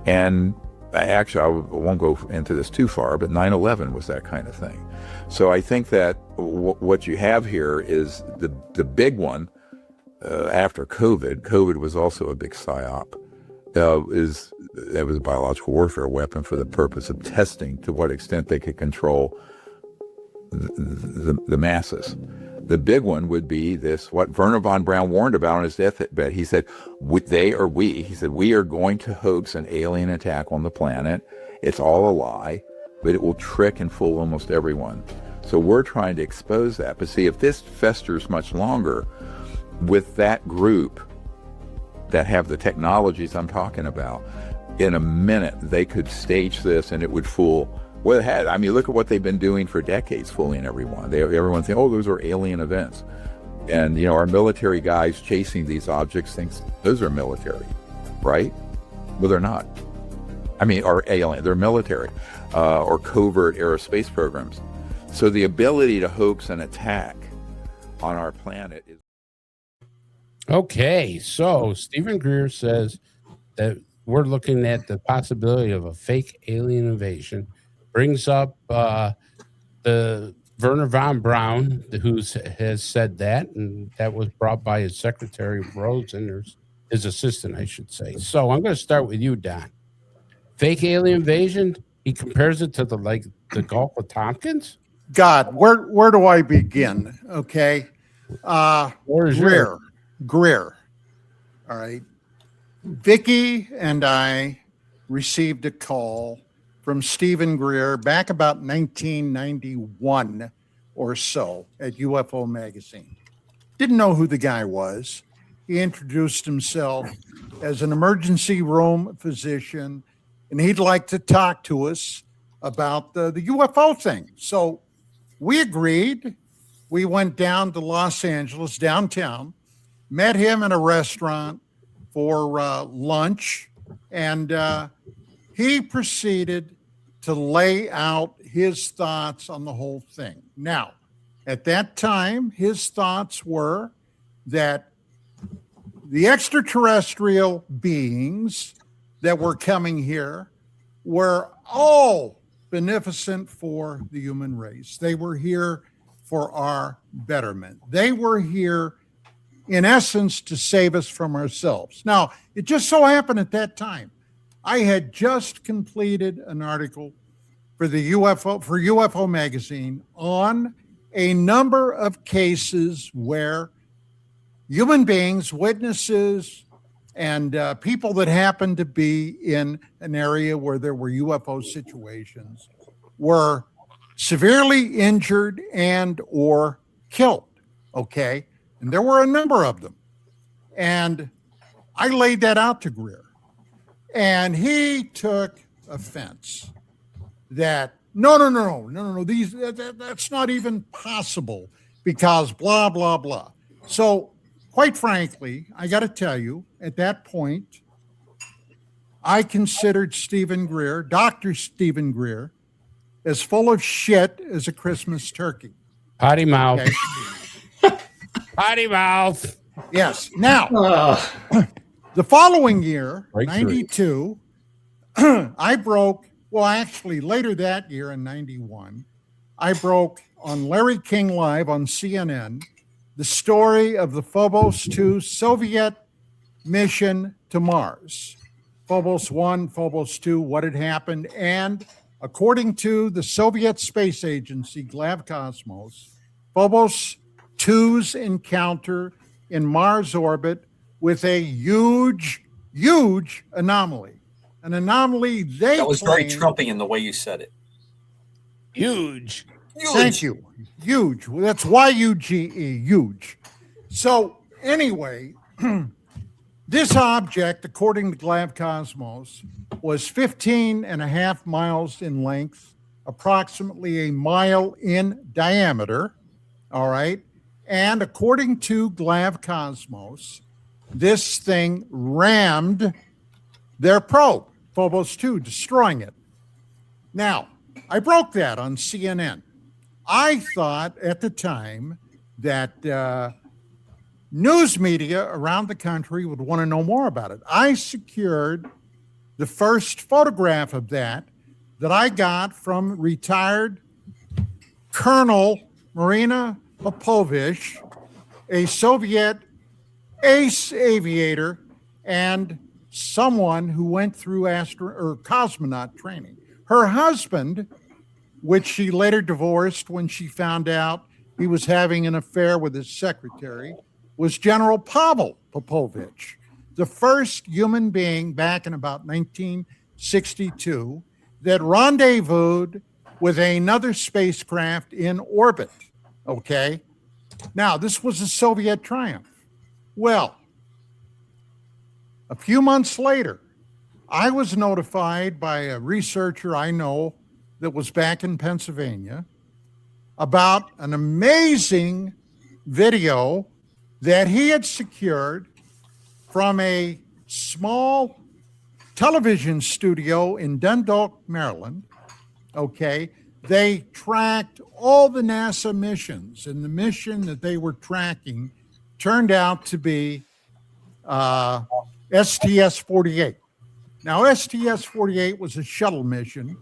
And actually, I won't go into this too far, but 9/11 was that kind of thing. So I think that what you have here is the big one after COVID. COVID was also a big psyop. That was a biological warfare weapon for the purpose of testing to what extent they could control the masses. The big one would be this, what Werner von Braun warned about on his deathbed. He said, he said, we are going to hoax an alien attack on the planet. It's all a lie, but it will trick and fool almost everyone. So we're trying to expose that. But see, if this festers much longer with that group that have the technologies I'm talking about, in a minute they could stage this and it would fool. Well, it had. I mean, look at what they've been doing for decades, fooling everyone. Everyone thinks, oh, those are alien events. And, our military guys chasing these objects thinks those are military, right? Well, they're not. Or alien. They're military or covert aerospace programs. So the ability to hoax and attack on our planet is... Okay, so Stephen Greer says that we're looking at the possibility of a fake alien invasion. Brings up the Werner von Braun, who has said that, and that was brought by his secretary, Rosen, his assistant, I should say. So I'm going to start with you, Don. Fake alien invasion, he compares it to the Gulf of Tonkin? God, where do I begin? Okay. Greer. All right. Vicky and I received a call from Stephen Greer back about 1991 or so at UFO Magazine. Didn't know who the guy was. He introduced himself as an emergency room physician, and he'd like to talk to us about the UFO thing. So we agreed. We went down to Los Angeles, downtown, met him in a restaurant for lunch, and he proceeded to lay out his thoughts on the whole thing. Now, at that time, his thoughts were that the extraterrestrial beings that were coming here were all beneficent for the human race. They were here for our betterment. They were here, in essence, to save us from ourselves. Now, it just so happened at that time, I had just completed an article for UFO Magazine on a number of cases where human beings, witnesses, and people that happened to be in an area where there were UFO situations were severely injured and or killed. Okay. And there were a number of them. And I laid that out to Greer. And he took offense that, no, that's not even possible because blah, blah, blah. So quite frankly, I got to tell you, at that point, I considered Stephen Greer, Dr. Stephen Greer, as full of shit as a Christmas turkey. Potty mouth. Okay? Potty mouth. Yes. Now, Ah, the following year, Breakthrough. 92, I broke, well, actually later that year in 91, I broke on Larry King Live on CNN the story of the Phobos 2 Soviet mission to Mars. Phobos 1, Phobos 2, what had happened. And according to the Soviet space agency, Glavkosmos, Phobos 2's encounter in Mars orbit with a huge anomaly. An anomaly they That was very claim- Trumpian the way you said it. Huge. Thank you. Huge. That's Y-U-G-E, huge. So anyway, this object, according to Glavkosmos, was 15 and a half miles in length, approximately a mile in diameter. All right. And according to Glavkosmos, this thing rammed their probe, Phobos 2, destroying it. Now, I broke that on CNN. I thought at the time that news media around the country would want to know more about it. I secured the first photograph of that I got from retired Colonel Marina Popovich, a Soviet ace aviator and someone who went through cosmonaut training. Her husband, which she later divorced when she found out he was having an affair with his secretary, was General Pavel Popovich, the first human being back in about 1962 that rendezvoused with another spacecraft in orbit. Okay. Now, this was a Soviet triumph. Well, a few months later, I was notified by a researcher I know that was back in Pennsylvania about an amazing video that he had secured from a small television studio in Dundalk, Maryland. Okay. They tracked all the NASA missions, and the mission that they were tracking turned out to be STS-48. Now, STS-48 was a shuttle mission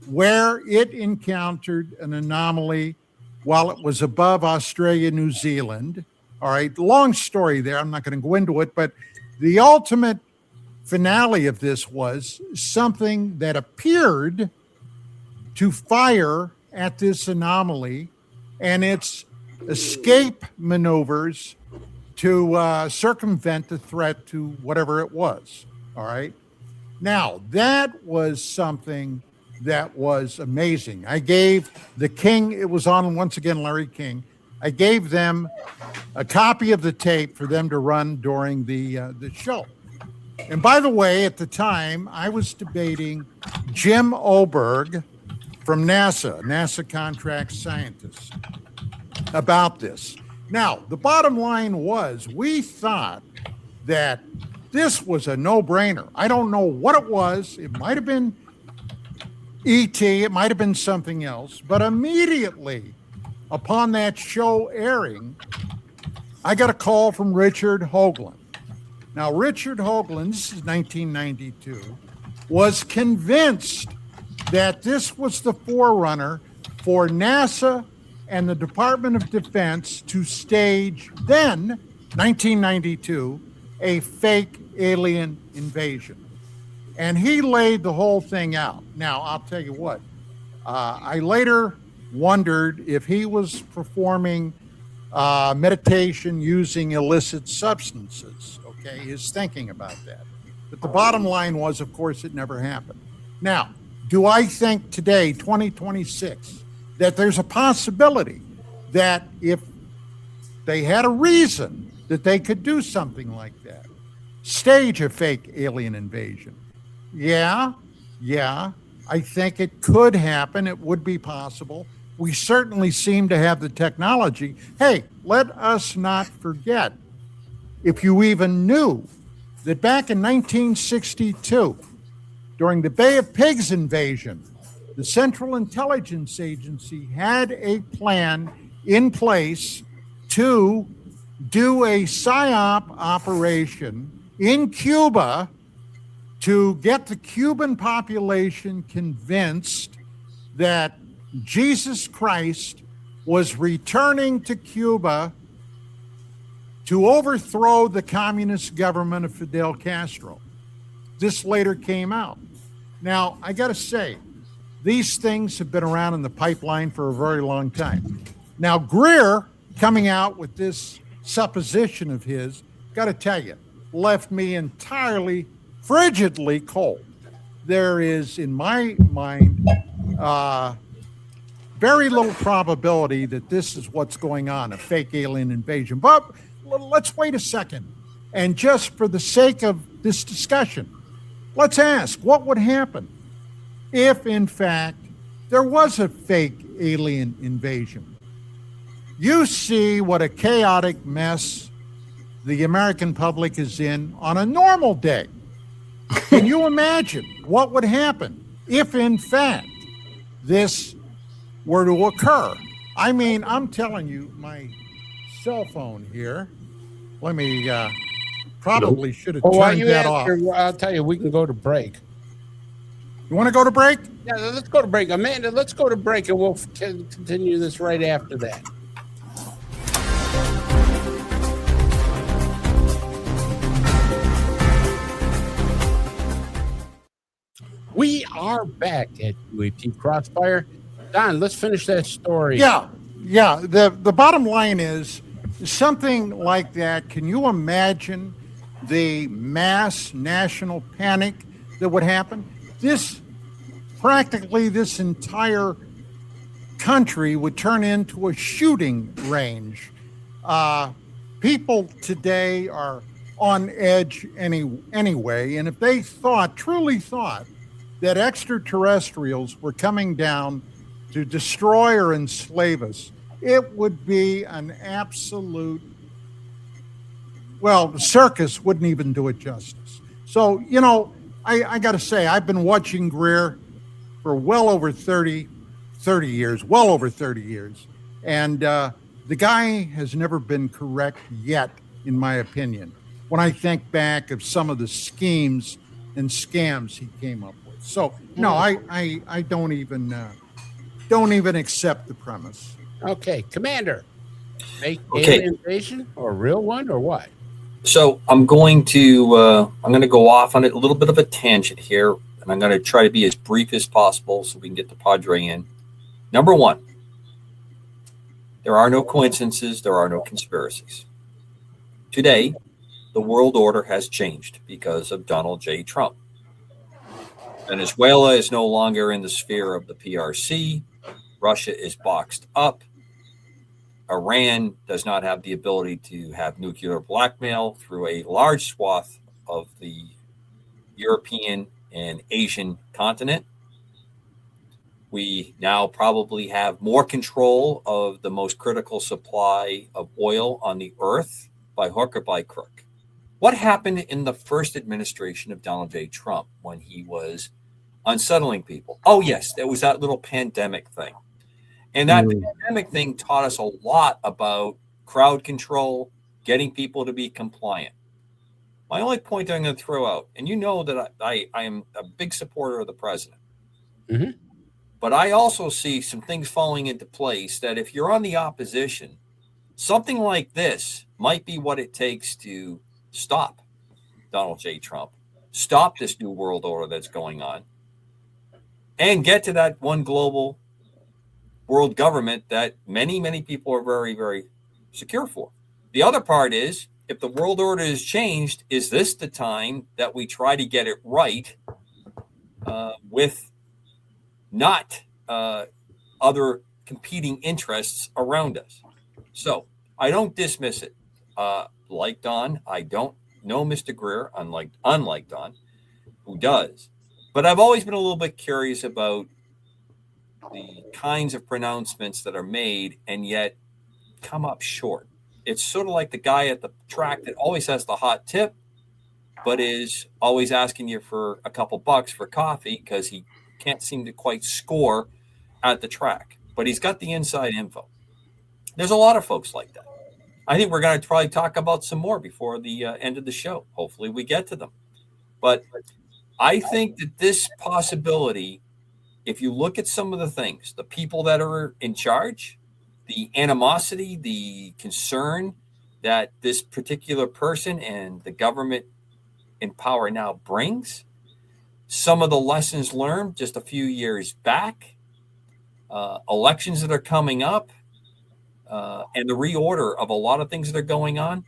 where it encountered an anomaly while it was above Australia, New Zealand. All right, long story there. I'm not going to go into it, but the ultimate finale of this was something that appeared to fire at this anomaly and its escape maneuvers to circumvent the threat to whatever it was. All right. Now, that was something that was amazing. I gave the King, it was on once again, Larry King. I gave them a copy of the tape for them to run during the show. And by the way, at the time, I was debating Jim Oberg from NASA contract scientist, about this. Now, the bottom line was we thought that this was a no-brainer. I don't know what it was. It might have been ET, it might have been something else, but immediately upon that show airing, I got a call from Richard Hoagland. Now, Richard Hoagland, this is 1992, was convinced that this was the forerunner for NASA and the Department of Defense to stage then, 1992, a fake alien invasion. And he laid the whole thing out. Now, I'll tell you what, I later wondered if he was performing meditation using illicit substances, okay, his thinking about that. But the bottom line was, of course, it never happened. Now, do I think today, 2026, that there's a possibility that if they had a reason that they could do something like that, stage a fake alien invasion? Yeah, I think it could happen. It would be possible. We certainly seem to have the technology. Hey, let us not forget, if you even knew that back in 1962, during the Bay of Pigs invasion, the Central Intelligence Agency had a plan in place to do a PSYOP operation in Cuba to get the Cuban population convinced that Jesus Christ was returning to Cuba to overthrow the communist government of Fidel Castro. This later came out. Now, I got to say, these things have been around in the pipeline for a very long time. Now, Greer coming out with this supposition of his, got to tell you, left me entirely frigidly cold. There is, in my mind, very little probability that this is what's going on, a fake alien invasion. But let's wait a second. And just for the sake of this discussion, let's ask what would happen if, in fact, there was a fake alien invasion. You see what a chaotic mess the American public is in on a normal day. Can you imagine what would happen if, in fact, this were to occur? I mean, I'm telling you, my cell phone here, let me, probably should have turned that off. I'll tell you, we can go to break. You want to go to break? Yeah, let's go to break. Amanda, let's go to break, and we'll continue this right after that. We are back at UAP Crossfire. Don, let's finish that story. Yeah. The bottom line is something like that. Can you imagine the mass national panic that would happen? This entire country would turn into a shooting range. People today are on edge anyway, and if they truly thought that extraterrestrials were coming down to destroy or enslave us, it would be an absolute, the circus wouldn't even do it justice. So, I got to say, I've been watching Greer for well over 30 years. And the guy has never been correct yet, in my opinion, when I think back of some of the schemes and scams he came up with. So, no, I don't even accept the premise. Okay, Commander, fake alien invasion or a real one or what? So I'm going to go off on a little bit of a tangent here, and I'm going to try to be as brief as possible so we can get the Padre in. Number one, there are no coincidences, there are no conspiracies. Today, the world order has changed because of Donald J. Trump. Venezuela is no longer in the sphere of the PRC. Russia is boxed up. Iran does not have the ability to have nuclear blackmail through a large swath of the European and Asian continent. We now probably have more control of the most critical supply of oil on the earth by hook or by crook. What happened in the first administration of Donald J. Trump when he was unsettling people? Oh, yes, there was that little pandemic thing. And that pandemic thing taught us a lot about crowd control, getting people to be compliant. My only point I'm going to throw out, and you know that I am a big supporter of the president, but I also see some things falling into place that if you're on the opposition, something like this might be what it takes to stop Donald J. Trump, stop this new world order that's going on, and get to that one global world government that many, many people are very, very secure for. The other part is, if the world order is changed, is this the time that we try to get it right with not other competing interests around us? So I don't dismiss it. Like Don, I don't know Mr. Greer, unlike Don, who does. But I've always been a little bit curious about the kinds of pronouncements that are made and yet come up short. It's sort of like the guy at the track that always has the hot tip, but is always asking you for a couple bucks for coffee because he can't seem to quite score at the track, but he's got the inside info. There's a lot of folks like that. I think we're going to probably talk about some more before the end of the show. Hopefully we get to them. But I think that this possibility, if you look at some of the things, the people that are in charge, the animosity, the concern that this particular person and the government in power now brings, some of the lessons learned just a few years back, elections that are coming up, and the reorder of a lot of things that are going on.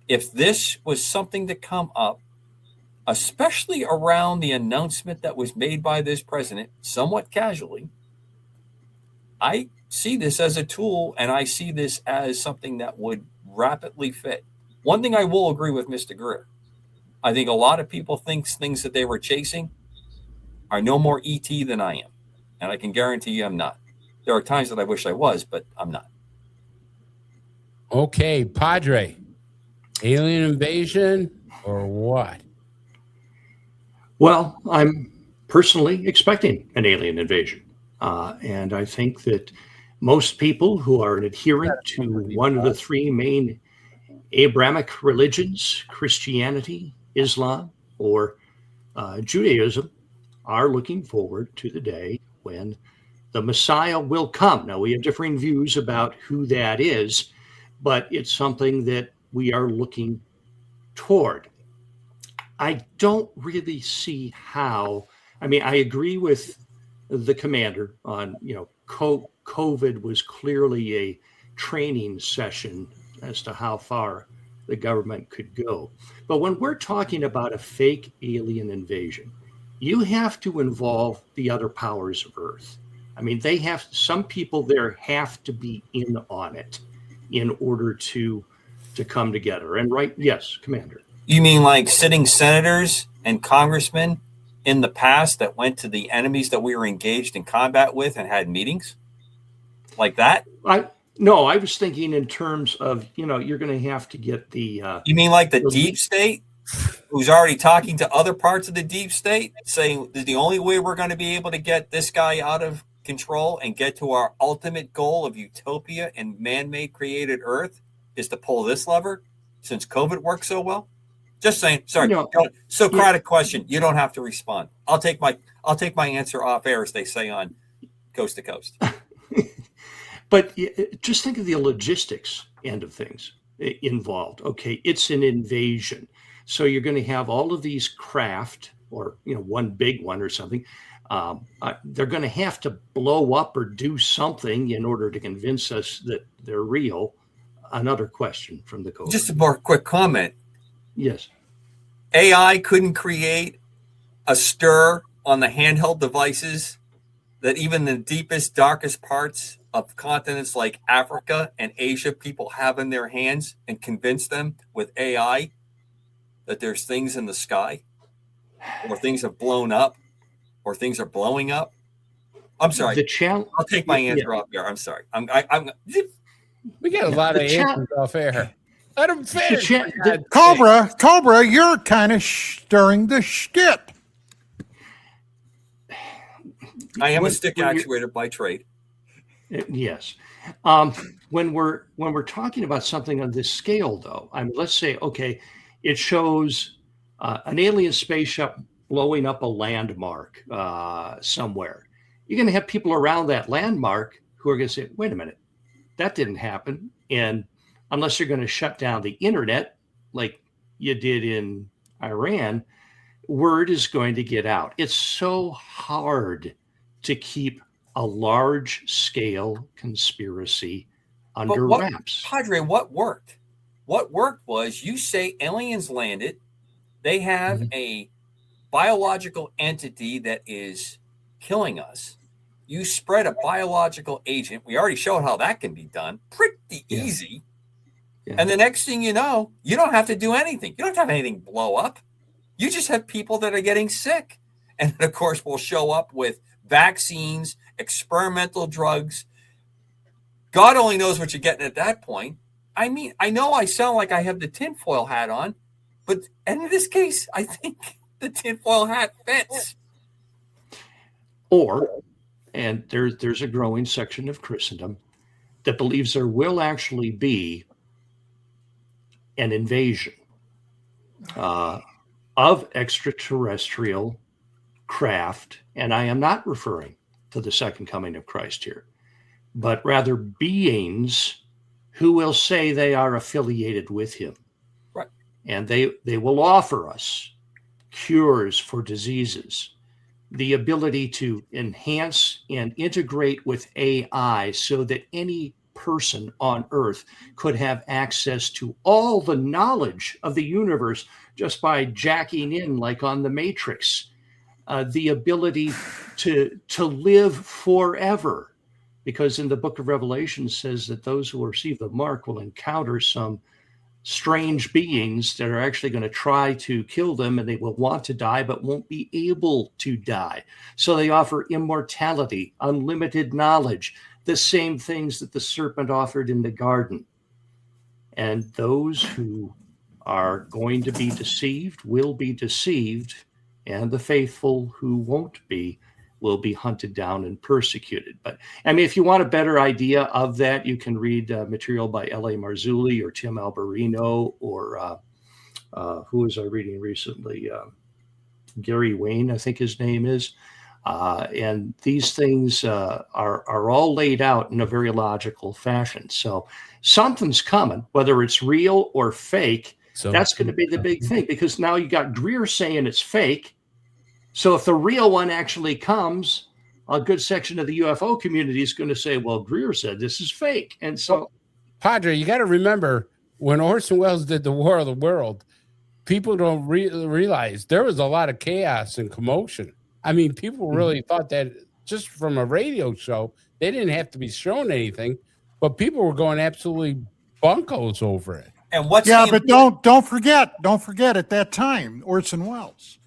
If this was something to come up, especially around the announcement that was made by this president, somewhat casually, I see this as a tool, and I see this as something that would rapidly fit. One thing I will agree with Mr. Greer, I think a lot of people think things that they were chasing are no more ET than I am. And I can guarantee you I'm not. There are times that I wish I was, but I'm not. Okay, Padre, alien invasion or what? Well, I'm personally expecting an alien invasion. And I think that most people who are adherent to one of the three main Abrahamic religions, Christianity, Islam, or Judaism, are looking forward to the day when the Messiah will come. Now, we have differing views about who that is, but it's something that we are looking toward. I don't really see how. I mean, I agree with the commander on, COVID was clearly a training session as to how far the government could go. But when we're talking about a fake alien invasion, you have to involve the other powers of Earth. I mean, some people there have to be in on it in order to come together. And yes, Commander. You mean like sitting senators and congressmen in the past that went to the enemies that we were engaged in combat with and had meetings like that? No, I was thinking in terms of, you're going to have to get the... You mean like the deep state, who's already talking to other parts of the deep state, saying that the only way we're going to be able to get this guy out of control and get to our ultimate goal of utopia and man-made created Earth is to pull this lever, since COVID works so well? Just saying. Sorry. Socratic question. You don't have to respond. I'll take my answer off air, as they say on Coast to Coast. But just think of the logistics end of things involved. Okay, it's an invasion. So you're going to have all of these craft, or one big one or something. They're going to have to blow up or do something in order to convince us that they're real. Another question from the coach. Just a more quick comment. Yes. AI couldn't create a stir on the handheld devices that even the deepest, darkest parts of continents like Africa and Asia people have in their hands, and convince them with AI that there's things in the sky, or things have blown up, or things are blowing up. I'm sorry. I'll take my answer off air. I'm sorry. We got a lot of answers off air. Let him finish. Cobra, you're kind of stirring the shit. I am a stick actuator by trade. Yes. When we're talking about something on this scale, though, let's say, okay, it shows an alien spaceship blowing up a landmark somewhere. You're going to have people around that landmark who are going to say, wait a minute, that didn't happen. And unless you're going to shut down the internet like you did in Iran, word is going to get out. It's so hard to keep a large scale conspiracy under wraps. Padre, what worked? What worked was, you say aliens landed. They have a biological entity that is killing us. You spread a biological agent. We already showed how that can be done pretty easy. Yeah. And the next thing you know, you don't have to do anything. You don't have anything blow up. You just have people that are getting sick. And of course, we'll show up with vaccines, experimental drugs. God only knows what you're getting at that point. I mean, I know I sound like I have the tinfoil hat on, but in this case, I think the tinfoil hat fits. And there's a growing section of Christendom that believes there will actually be an invasion of extraterrestrial craft. And I am not referring to the second coming of Christ here, but rather beings who will say they are affiliated with him. Right. And they will offer us cures for diseases, the ability to enhance and integrate with AI so that any person on Earth could have access to all the knowledge of the universe just by jacking in, like on the Matrix. The ability to live forever, because in the book of Revelation says that those who receive the mark will encounter some strange beings that are actually going to try to kill them, and they will want to die but won't be able to die. So they offer immortality, unlimited knowledge, the same things that the serpent offered in the garden. And those who are going to be deceived will be deceived, and the faithful who won't be will be hunted down and persecuted. But I mean, if you want a better idea of that, you can read material by L.A. Marzulli or Tim Alberino, or who was I reading recently? Gary Wayne, I think his name is. And these things are all laid out in a very logical fashion. So something's coming, whether it's real or fake. So that's going to be the big thing, because now you got Greer saying it's fake. So if the real one actually comes, a good section of the UFO community is going to say, well, Greer said this is fake. And so, Padre, you got to remember, when Orson Welles did The War of the World, people don't realize there was a lot of chaos and commotion. I mean, people really thought that just from a radio show, they didn't have to be shown anything, but people were going absolutely bunkos over it. And what's but don't forget at that time, Orson Welles,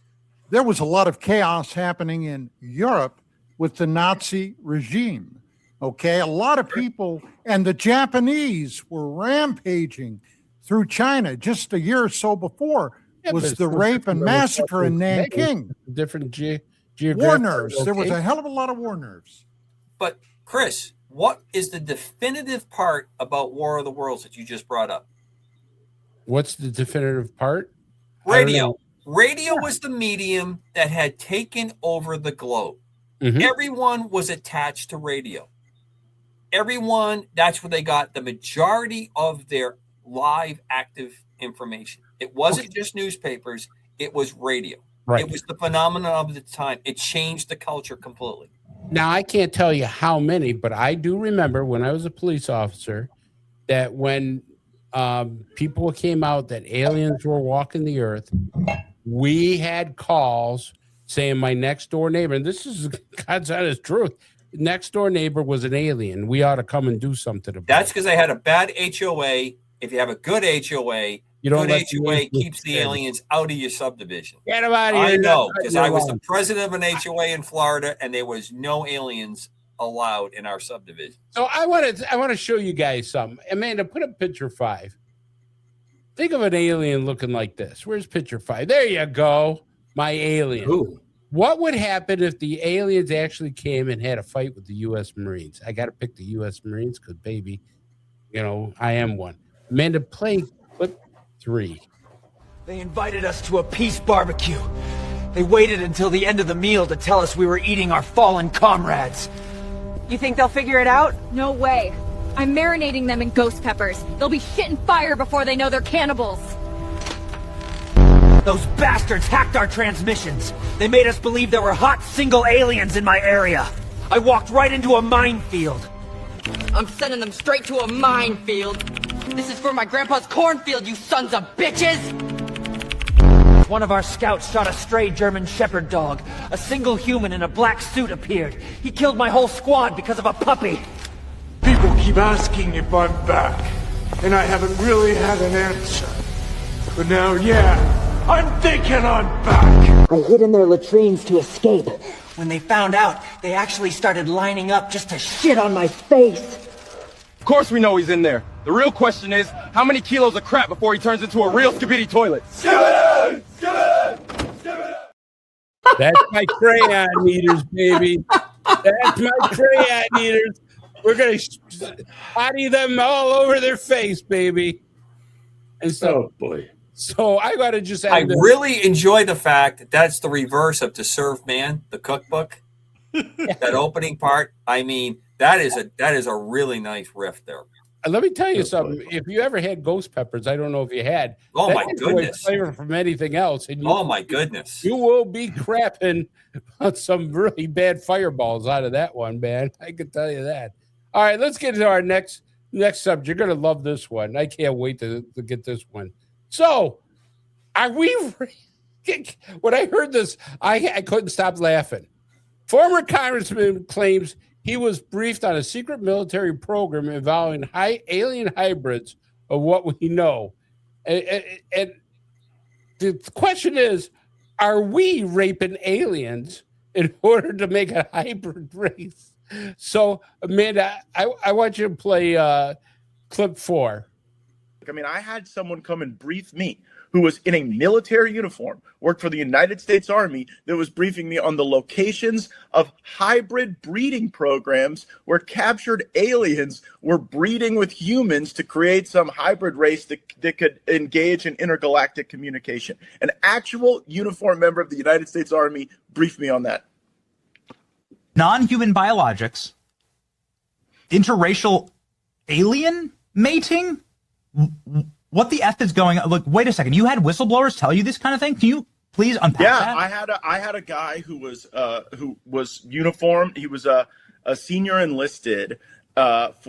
there was a lot of chaos happening in Europe with the Nazi regime. Okay, a lot of people, and the Japanese were rampaging through China just a year or so before. Was the rape and massacre in Nanking. Different war nerves. There was a hell of a lot of war nerves. But Chris, what is the definitive part about War of the Worlds that you just brought up? What's the definitive part? Radio. Radio was the medium that had taken over the globe. Mm-hmm. Everyone was attached to radio. Everyone, that's where they got the majority of their live active information. It wasn't just newspapers, it was radio. Right. It was the phenomenon of the time. It changed the culture completely. Now, I can't tell you how many, but I do remember when I was a police officer that when people came out that aliens were walking the earth, we had calls saying my next door neighbor, and this is God's honest truth, next door neighbor was an alien. We ought to come and do something about it. That's because they had a bad HOA. If you have a good HOA, good HOA keeps the aliens out of your subdivision. Get them out of here. I know, because I was the president of an HOA in Florida, and there was no aliens allowed in our subdivision. So I want to show you guys something. Amanda, put up picture 5. Think of an alien looking like this. Where's picture 5? There you go. My alien. Ooh. What would happen if the aliens actually came and had a fight with the U.S. Marines? I got to pick the U.S. Marines because, baby, I am one. Amanda, play clip 3. They invited us to a peace barbecue. They waited until the end of the meal to tell us we were eating our fallen comrades. You think they'll figure it out? No way. I'm marinating them in ghost peppers. They'll be shitting fire before they know they're cannibals. Those bastards hacked our transmissions. They made us believe there were hot single aliens in my area. I walked right into a minefield. I'm sending them straight to a minefield. This is for my grandpa's cornfield, you sons of bitches! One of our scouts shot a stray German shepherd dog. A single human in a black suit appeared. He killed my whole squad because of a puppy. People keep asking if I'm back, and I haven't really had an answer. But now, yeah, I'm thinking I'm back. I hid in their latrines to escape. When they found out, they actually started lining up just to shit on my face. Of course we know he's in there. The real question is, how many kilos of crap before he turns into a real skibidi toilet? Skibidi! Skibidi! Skibidi! That's my crayon eaters, baby. That's my crayon eaters. We're going to potty them all over their face, baby. And so, Oh, boy. So I got to just I really enjoy the fact that that's the reverse of To Serve Man, the cookbook. That opening part. I mean, that is a really nice riff there. Let me tell you something. If you ever had ghost peppers, I don't know if you had. Oh, my takes away goodness. flavor from anything else. And Oh, my goodness. You will be crapping on some really bad fireballs out of that one, man. I can tell you that. All right, let's get to our next subject. You're going to love this one. I can't wait to get this one. So, are we? When I heard this, I couldn't stop laughing. Former congressman claims he was briefed on a secret military program involving alien hybrids of what we know. And the question is, are we raping aliens in order to make a hybrid race? So, Amanda, I want you to play clip 4. I mean, I had someone come and brief me who was in a military uniform, worked for the United States Army, that was briefing me on the locations of hybrid breeding programs where captured aliens were breeding with humans to create some hybrid race that could engage in intergalactic communication. An actual uniformed member of the United States Army briefed me on that. Non-human biologics, interracial alien mating. What the F is going on? Look, wait a second. You had whistleblowers tell you this kind of thing? Can you please unpack that? Yeah, I had a guy who was uniformed. He was a senior enlisted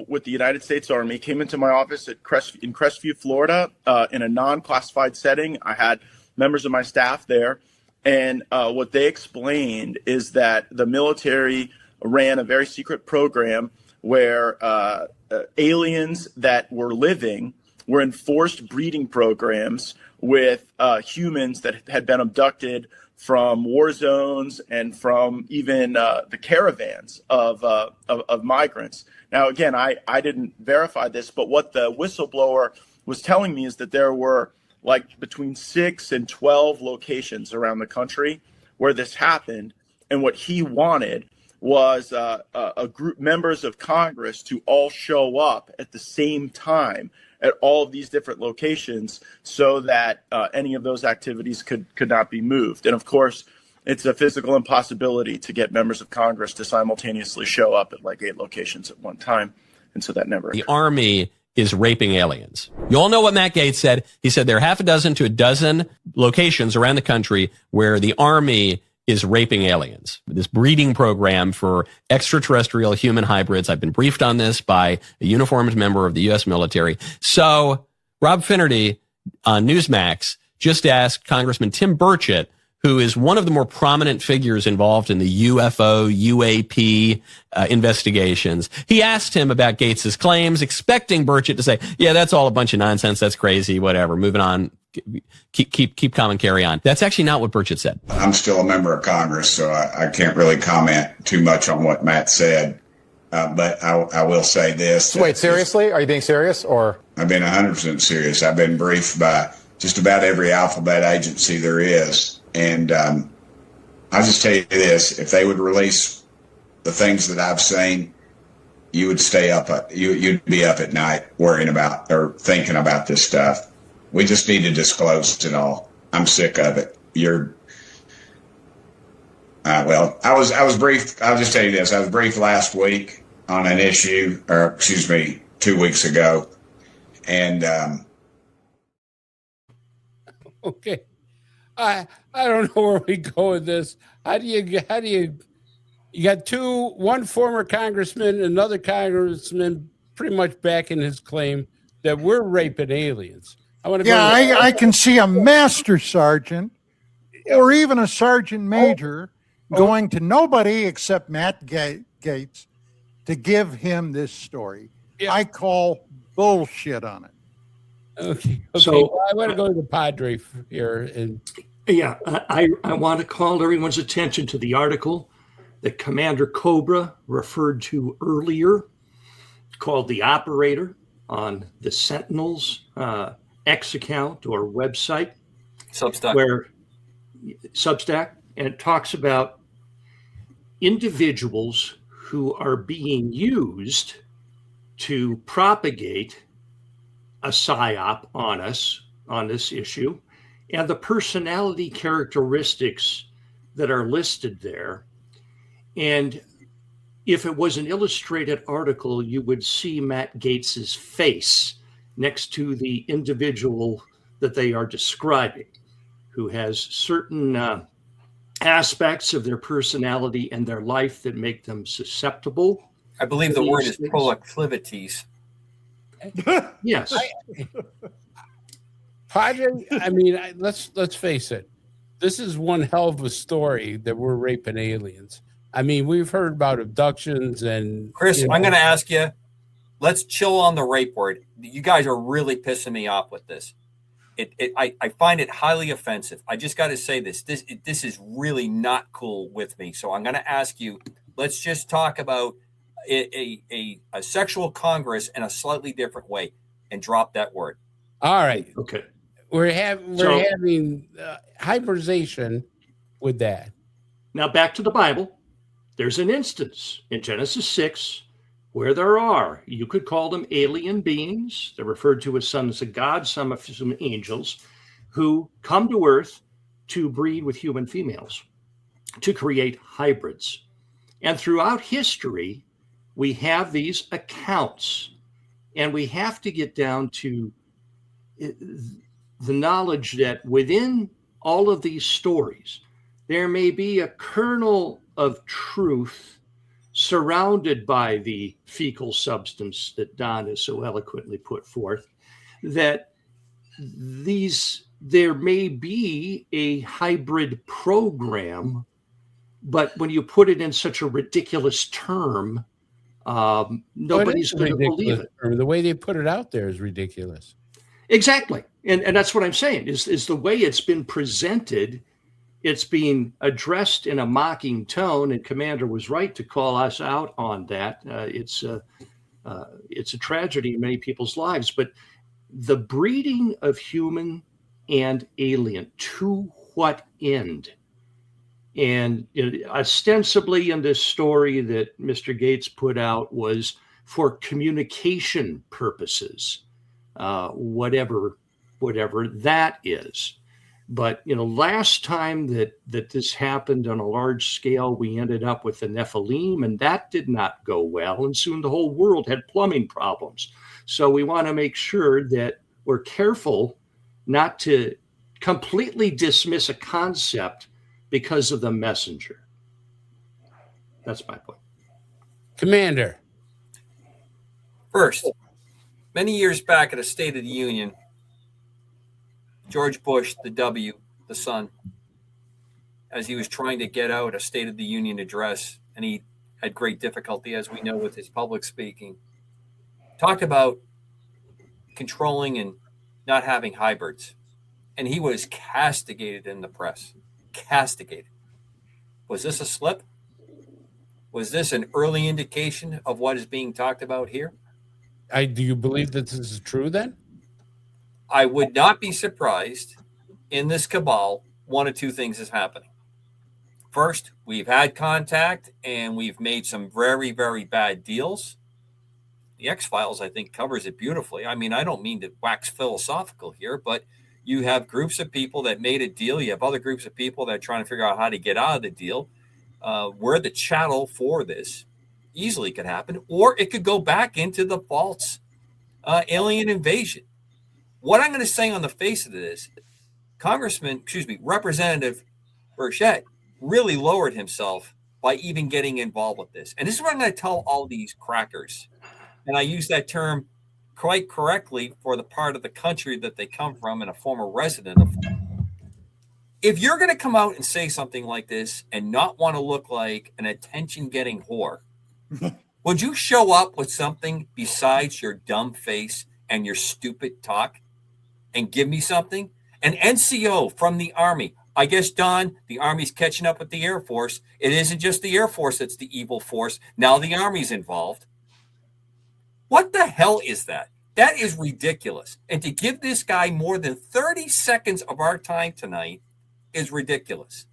with the United States Army. Came into my office in Crestview, Florida, in a non-classified setting. I had members of my staff there, and what they explained is that the military ran a very secret program where aliens that were living were in forced breeding programs with humans that had been abducted from war zones and from even the caravans of migrants. Now, again, I didn't verify this, but what the whistleblower was telling me is that there were like between 6 and 12 locations around the country where this happened. And what he wanted was a group, members of Congress, to all show up at the same time at all of these different locations so that any of those activities could not be moved. And of course, it's a physical impossibility to get members of Congress to simultaneously show up at like 8 locations at one time. And so that never occurred. The Army is raping aliens. You all know what Matt Gaetz said. He said there are half a dozen to a dozen locations around the country where the Army is raping aliens. This breeding program for extraterrestrial human hybrids. I've been briefed on this by a uniformed member of the U.S. military. So Rob Finnerty on Newsmax just asked Congressman Tim Burchett, who is one of the more prominent figures involved in the UFO, UAP investigations. He asked him about Gaetz's claims, expecting Burchett to say, yeah, that's all a bunch of nonsense. That's crazy. Whatever. Moving on. Keep calm and carry on. That's actually not what Burchett said. I'm still a member of Congress, so I can't really comment too much on what Matt said. But I will say this. Wait, seriously? Are you being serious? Or I've been 100% serious. I've been briefed by just about every alphabet agency there is. And I'll just tell you this. If they would release the things that I've seen, you would stay up. You'd be up at night worrying about or thinking about this stuff. We just need to disclose it all. I'm sick of it. Well, I was briefed. I'll just tell you this. I was briefed last week on an issue, or excuse me, 2 weeks ago. And, okay. I don't know where we go with this. How do you got one former congressman, another congressman pretty much backing his claim that we're raping aliens. I can see a master sergeant or even a sergeant major going to nobody except Matt Gaetz to give him this story. Yeah. I call bullshit on it. Okay. So I want to go to the Padre here. I want to call everyone's attention to the article that Commander Cobra referred to earlier, called The Operator, on the Sentinel's X account or website. Substack. And it talks about individuals who are being used to propagate a psyop on us on this issue, and the personality characteristics that are listed there. And if it was an illustrated article, you would see Matt Gates's face next to the individual that they are describing, who has certain aspects of their personality and their life that make them susceptible. I believe the word is proclivities. Yes. Padre, I mean, let's face it. This is one hell of a story that we're raping aliens. I mean, we've heard about abductions and Chris, I'm going to ask you, let's chill on the rape word. You guys are really pissing me off with this. I find it highly offensive. I just got to say this. This is really not cool with me. So I'm going to ask you, let's just talk about a sexual congress in a slightly different way and drop that word. All right. Okay. We're having hybridization with that. Now back to the Bible. There's an instance in Genesis 6 where there are, you could call them alien beings. They're referred to as sons of God, some of some angels, who come to earth to breed with human females, to create hybrids. And throughout history, we have these accounts, and we have to get down to the knowledge that within all of these stories, there may be a kernel of truth surrounded by the fecal substance that Don has so eloquently put forth, that there may be a hybrid program, but when you put it in such a ridiculous term, nobody's going to believe it. The way they put it out there is ridiculous. Exactly. And that's what I'm saying, is the way it's been presented. It's being addressed in a mocking tone, and Commander was right to call us out on that. It's a tragedy in many people's lives, but the breeding of human and alien, to what end? And ostensibly in this story that Mr. Gates put out was for communication purposes, whatever that is. But, last time that this happened on a large scale, we ended up with the Nephilim, and that did not go well. And soon the whole world had plumbing problems. So we want to make sure that we're careful not to completely dismiss a concept because of the messenger. That's my point. Commander. First, many years back at a State of the Union, George Bush, the son, as he was trying to get out a State of the Union address, and he had great difficulty, as we know, with his public speaking, talked about controlling and not having hybrids. And he was castigated in the press. Castigated. Was this a slip? Was this an early indication of what is being talked about here? Do you believe that this is true then? I would not be surprised in this cabal, one of two things is happening. First, we've had contact and we've made some very, very bad deals. The X-Files, I think, covers it beautifully. I mean, I don't mean to wax philosophical here, but you have groups of people that made a deal. You have other groups of people that are trying to figure out how to get out of the deal. We're the chattel for this. Easily could happen. Or it could go back into the false alien invasion. What I'm going to say on the face of it is, Representative Burchett really lowered himself by even getting involved with this. And this is what I'm going to tell all these crackers. And I use that term quite correctly for the part of the country that they come from and a former resident of. If you're going to come out and say something like this and not want to look like an attention-getting whore, would you show up with something besides your dumb face and your stupid talk and give me something? An NCO from the Army. I guess, Don, the Army's catching up with the Air Force. It isn't just the Air Force that's the evil force. Now the Army's involved. What the hell is that? That is ridiculous. And to give this guy more than 30 seconds of our time tonight is ridiculous.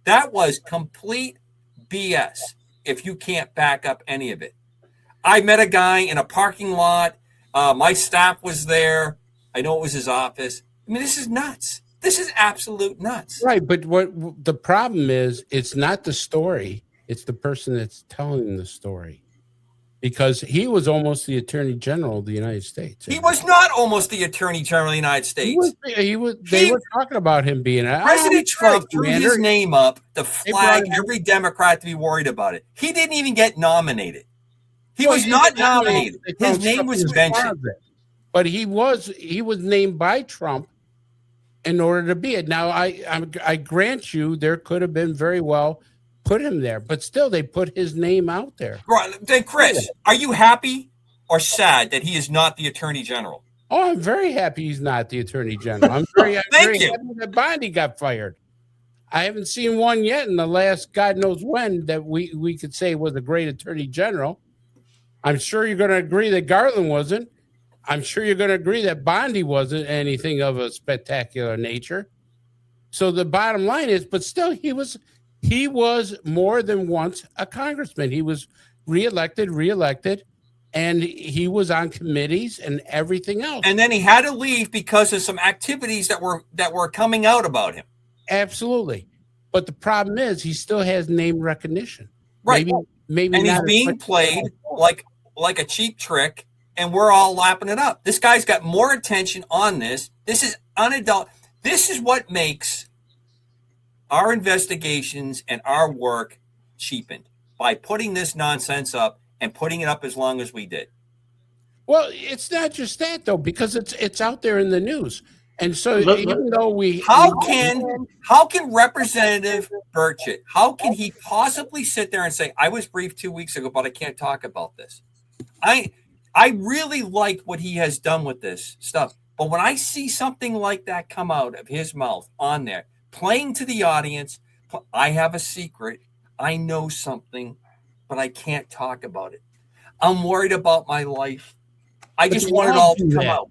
That was complete BS if you can't back up any of it. I met a guy in a parking lot. My staff was there. I know it was his office. I mean, this is nuts. This is absolute nuts. Right, but what the problem is, it's not the story. It's the person that's telling the story. Because he was almost the Attorney General of the United States. He was not almost the Attorney General of the United States. They were talking about him being President Trump threw his name up to flag every Democrat to be worried about it. He didn't even get nominated. He was not nominated. His name was mentioned. But he was named by Trump in order to be it. Now, I grant you, there could have been very well put him there, but still they put his name out there. Right. Then, Chris, are you happy or sad that he is not the Attorney General? Oh, I'm very happy he's not the Attorney General. I'm very happy that Bondi got fired. I haven't seen one yet in the last God knows when that we could say was a great Attorney General. I'm sure you're going to agree that Garland wasn't. I'm sure you're going to agree that Bondi wasn't anything of a spectacular nature. So the bottom line is, but still he was more than once a congressman. He was reelected, and he was on committees and everything else. And then he had to leave because of some activities that were coming out about him. Absolutely. But the problem is he still has name recognition. Right. Maybe and he's being played like a cheap trick, and we're all lapping it up. This guy's got more attention on this. This is unadult. This is what makes our investigations and our work cheapened, by putting this nonsense up and putting it up as long as we did. Well, it's not just that though, because it's out there in the news. And so even though how can Representative Burchett, how can he possibly sit there and say, I was briefed 2 weeks ago, but I can't talk about this? I really like what he has done with this stuff. But when I see something like that come out of his mouth on there, playing to the audience, I have a secret. I know something, but I can't talk about it. I'm worried about my life. I just want it all to come out.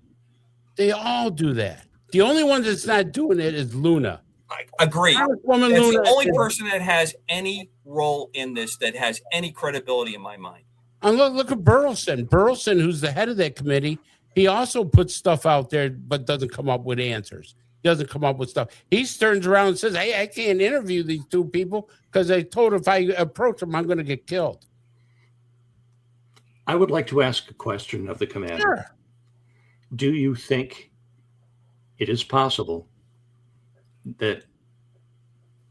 They all do that. The only one that's not doing it is Luna. I agree. That's the only person that has any role in this that has any credibility in my mind. And look at Burleson. Burleson, who's the head of that committee, he also puts stuff out there, but doesn't come up with answers. Doesn't come up with stuff. He turns around and says, hey, I can't interview these two people because I told if I approach them, I'm going to get killed. I would like to ask a question of the commander. Sure. Do you think it is possible that,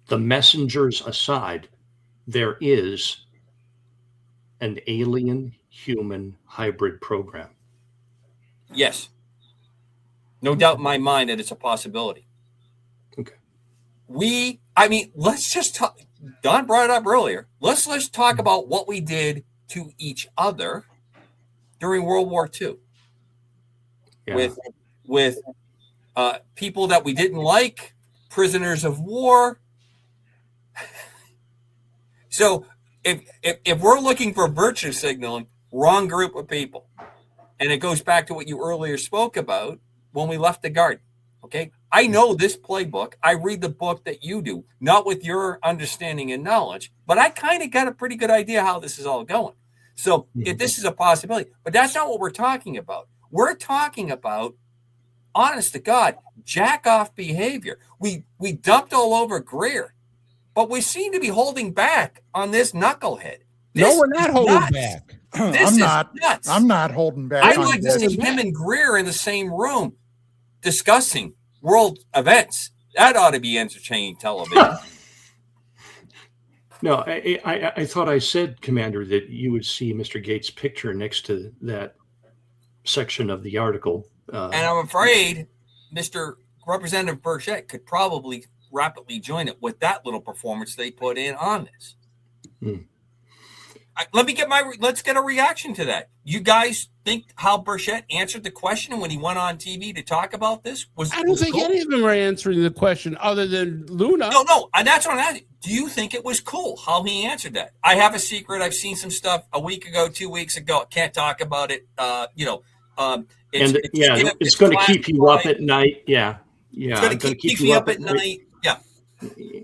the messengers aside, there is an alien-human hybrid program? Yes. No doubt in my mind that it's a possibility. Okay. Let's just talk. Don brought it up earlier. Let's talk about what we did to each other during World War II. Yeah. With people that we didn't like, prisoners of war. So if we're looking for virtue signaling, wrong group of people. And it goes back to what you earlier spoke about when we left the garden. Okay. I know this playbook. I read the book that you do, not with your understanding and knowledge, but I kind of got a pretty good idea how this is all going. So if this is a possibility, but that's not what we're talking about. We're talking about, honest to God, jack off behavior. We dumped all over Greer, but we seem to be holding back on this knucklehead. No, we're not holding back. I'm not holding back. I'd like to see him and Greer in the same room discussing world events. That ought to be entertaining television. No, I thought I said, Commander, that you would see Mr. Gates' picture next to that section of the article. And I'm afraid Mr. Representative Burchett could probably rapidly join it with that little performance they put in on this. Let's get a reaction to that. You guys think how Burchett answered the question when he went on TV to talk about this? I don't think any of them are answering the question other than Luna. No, and that's what I'm asking. Do you think it was cool how he answered that? I have a secret. I've seen some stuff a week ago, 2 weeks ago. Can't talk about it. It's going to keep you up at night. Yeah. It's going to keep you up at night. Yeah.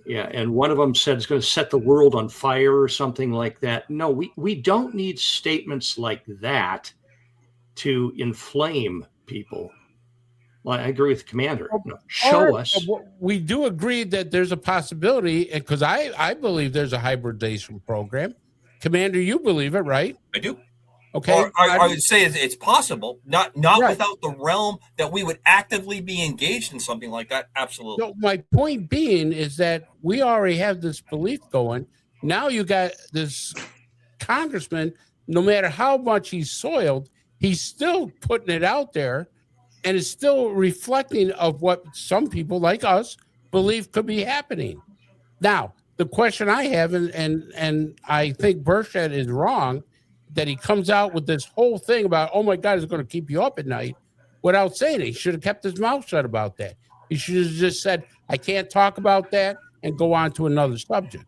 Yeah, and one of them said it's going to set the world on fire or something like that. No, we don't need statements like that to inflame people. Well, I agree with the commander. No, show us. We do agree that there's a possibility, because I believe there's a hybridization program. Commander, you believe it, right? I do. Okay. Or I would say it's possible, not without the realm that we would actively be engaged in something like that. Absolutely. So my point being is that we already have this belief going. Now you got this congressman, no matter how much he's soiled, he's still putting it out there, and it's still reflecting of what some people like us believe could be happening. Now, the question I have, and I think Burchett is wrong, that he comes out with this whole thing about, oh my God, it's going to keep you up at night, without saying it. He should have kept his mouth shut about that. He should have just said, I can't talk about that, and go on to another subject.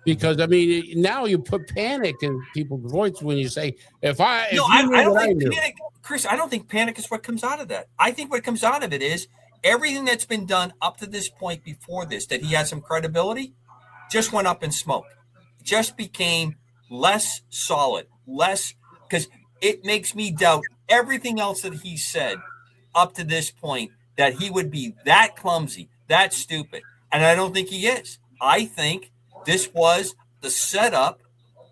Because, I mean, now you put panic in people's voice when you say, I don't think panic, Chris, I don't think panic is what comes out of that. I think what comes out of it is everything that's been done up to this point before this, that he had some credibility, just went up in smoke. Just became less solid, because it makes me doubt everything else that he said up to this point, that he would be that clumsy, that stupid. And I don't think he is. I think this was the setup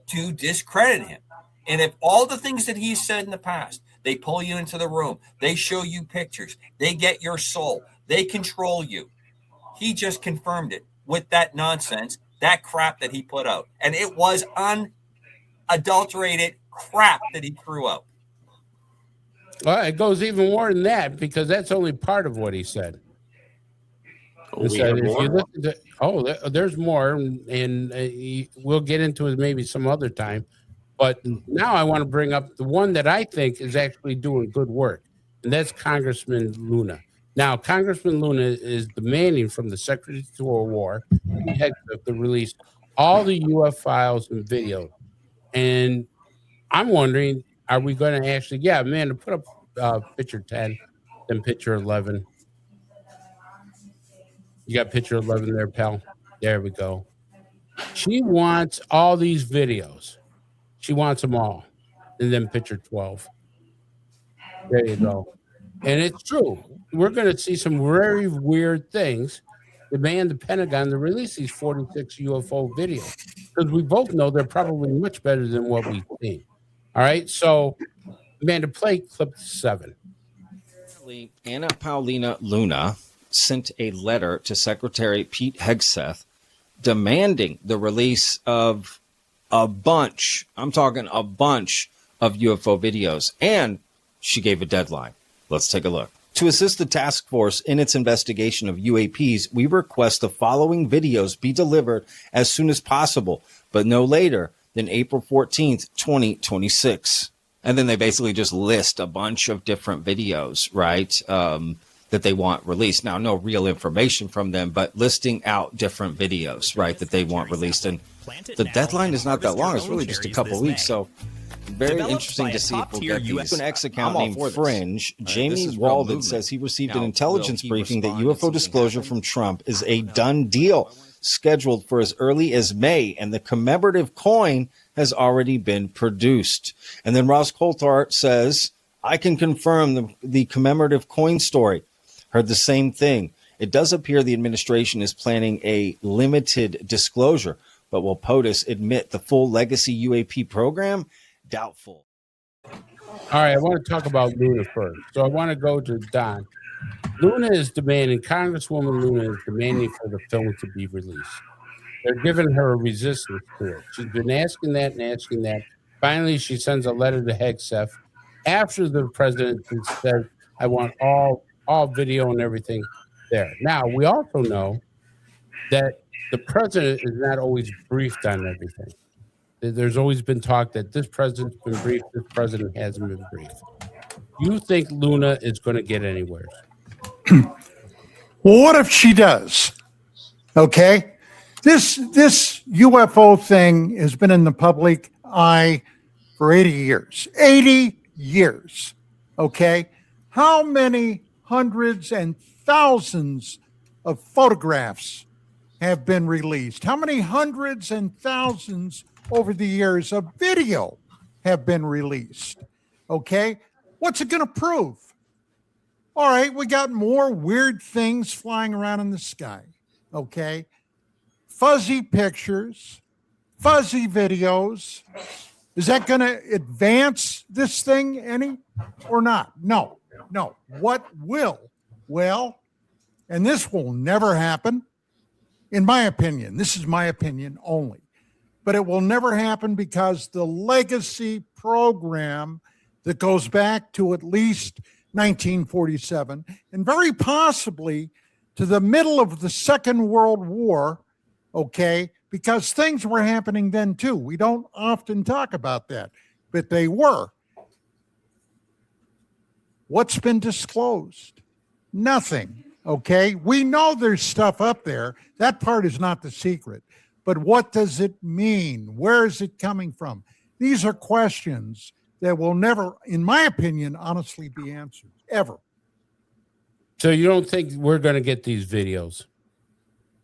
to discredit him. And if all the things that he said in the past, they pull you into the room, they show you pictures, they get your soul, they control you, he just confirmed it with that nonsense, that crap that he put out. And it was unadulterated crap that he threw out. Well, it goes even more than that, because that's only part of what he said. There's more, and we'll get into it maybe some other time. But now I want to bring up the one that I think is actually doing good work, and that's Congressman Luna. Now, Congressman Luna is demanding from the Secretary of War to release all the UF files and video. And I'm wondering, are we going to actually, Amanda, put up picture 10, then picture 11. You got picture 11 there, pal? There we go. She wants all these videos. She wants them all. And then picture 12. There you go. And it's true. We're going to see some very weird things. Demand the Pentagon to release these 46 UFO videos, because we both know they're probably much better than what we've seen. All right. So, Amanda, play clip 7. Anna Paulina Luna sent a letter to Secretary Pete Hegseth demanding the release of a bunch of UFO videos, and she gave a deadline. Let's take a look. To assist the task force in its investigation of UAPs, we request the following videos be delivered as soon as possible, but no later than April 14th, 2026. And then they basically just list a bunch of different videos, right, that they want released. Now, no real information from them, but listing out different videos, right, that they want released. And the deadline is not that long. It's really just a couple weeks. So very interesting to see if we'll get these. An X account named Fringe, Jamie Walden, says he received an intelligence briefing that UFO disclosure from Trump is a done deal, scheduled for as early as May, and the commemorative coin has already been produced. And then Ross Coulthart says, I can confirm the commemorative coin story. Heard the same thing. It does appear the administration is planning a limited disclosure, but will POTUS admit the full legacy UAP program? Doubtful. All right, I want to talk about Luna first. So I want to go to Don. Luna is demanding, Congresswoman Luna is demanding for the film to be released. They're giving her a resistance to it. She's been asking that and asking that. Finally, she sends a letter to Hegseth after the president says, I want all video and everything there. Now, we also know that the president is not always briefed on everything. There's always been talk that this president's been briefed, this president hasn't been briefed. Do you think Luna is going to get anywhere? Well, what if she does? Okay. This UFO thing has been in the public eye for 80 years. 80 years. Okay. How many hundreds and thousands of photographs have been released? How many hundreds and thousands over the years of video have been released? Okay. What's it going to prove? All right. We got more weird things flying around in the sky. Okay. Fuzzy pictures, fuzzy videos. Is that going to advance this thing any or not? No. What will? Well, and this will never happen, in my opinion. This is my opinion only. But it will never happen because the legacy program that goes back to at least 1947 and very possibly to the middle of the Second World War, okay, because things were happening then too. We don't often talk about that, but they were. What's been disclosed? Nothing, okay? We know there's stuff up there. That part is not the secret. But what does it mean? Where is it coming from? These are questions that will never, in my opinion, honestly be answered, ever. So you don't think we're going to get these videos?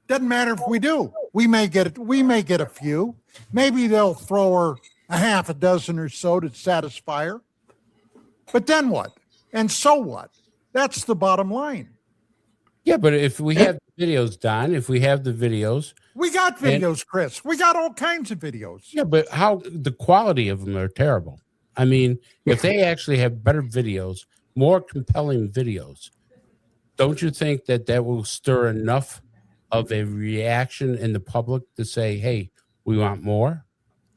Doesn't matter if we do. We may get it. We may get a few. Maybe they'll throw her a half a dozen or so to satisfy her. But then what? And so what? That's the bottom line. Yeah, but if we have the videos, Don, if we have the videos. We got videos, Chris. We got all kinds of videos. Yeah, but how the quality of them are terrible. I mean, if they actually have better videos, more compelling videos, don't you think that that will stir enough of a reaction in the public to say, hey, we want more?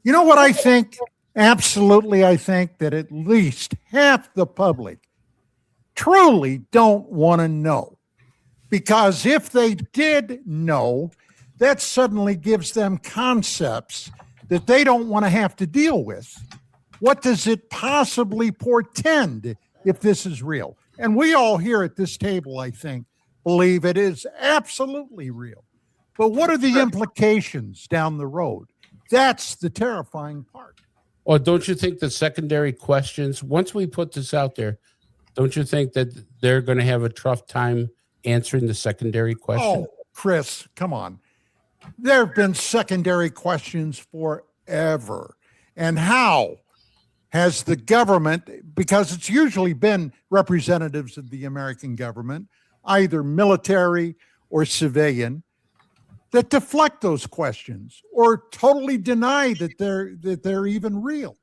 You know what I think? Absolutely, I think that at least half the public truly don't want to know. Because if they did know, that suddenly gives them concepts that they don't want to have to deal with. What does it possibly portend if this is real? And we all here at this table, I think, believe it is absolutely real. But what are the implications down the road? That's the terrifying part. Or don't you think the secondary questions, once we put this out there, don't you think that they're going to have a tough time answering the secondary question? Oh, Chris, come on. There have been secondary questions forever. And how has the government, because it's usually been representatives of the American government, either military or civilian, that deflect those questions or totally deny that they're even real.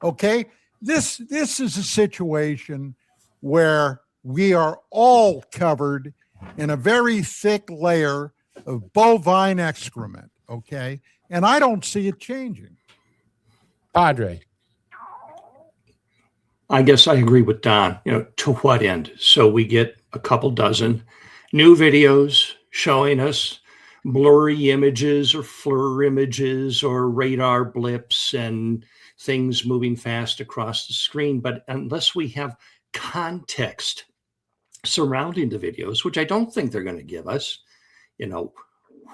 Okay? This is a situation where we are all covered in a very thick layer of bovine excrement, okay? And I don't see it changing. Padre. I guess I agree with Don. To what end? So we get a couple dozen new videos showing us blurry images or FLIR images or radar blips and things moving fast across the screen. But unless we have context surrounding the videos, which I don't think they're going to give us,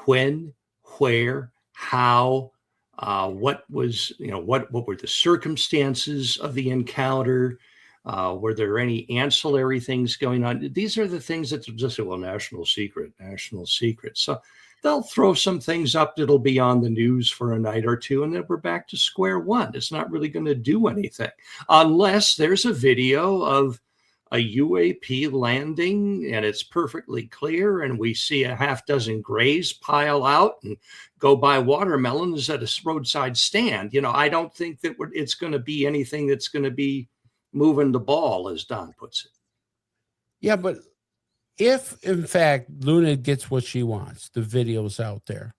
when, where, how, what was, what were the circumstances of the encounter? Were there any ancillary things going on? These are the things that just say, well, national secret. So they'll throw some things up that'll be on the news for a night or two, and then we're back to square one. It's not really going to do anything unless there's a video of a UAP landing and it's perfectly clear and we see a half dozen grays pile out and go buy watermelons at a roadside stand. I don't think that it's going to be anything that's going to be moving the ball, as Don puts it. Yeah, but if, in fact, Luna gets what she wants, the videos out there,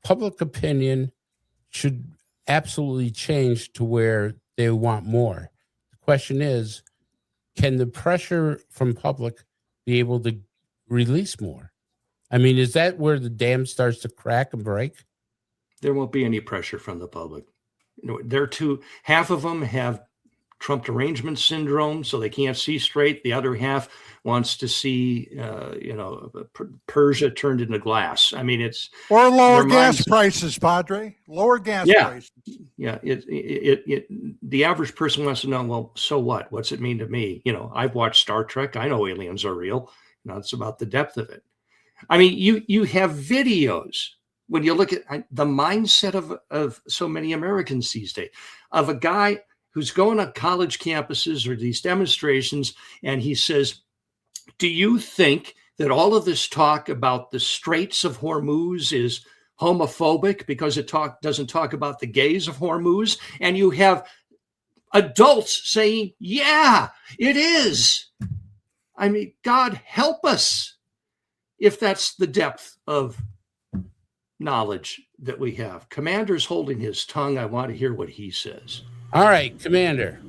public opinion should absolutely change to where they want more. The question is, can the pressure from public be able to release more? I mean, is that where the dam starts to crack and break? There won't be any pressure from the public. Half of them have Trump derangement syndrome, so they can't see straight. The other half wants to see, Persia turned into glass. I mean, it's or lower gas prices, Padre. Lower gas prices. Yeah, the average person wants to know. Well, so what? What's it mean to me? I've watched Star Trek. I know aliens are real. It's about the depth of it. I mean, you have videos when you look at the mindset of so many Americans these days, of a guy who's going on college campuses or these demonstrations, and he says, do you think that all of this talk about the Straits of Hormuz is homophobic because it doesn't talk about the gays of Hormuz? And you have adults saying, yeah, it is. I mean, God help us if that's the depth of knowledge that we have. Commander's holding his tongue. I want to hear what he says. All right, Commander.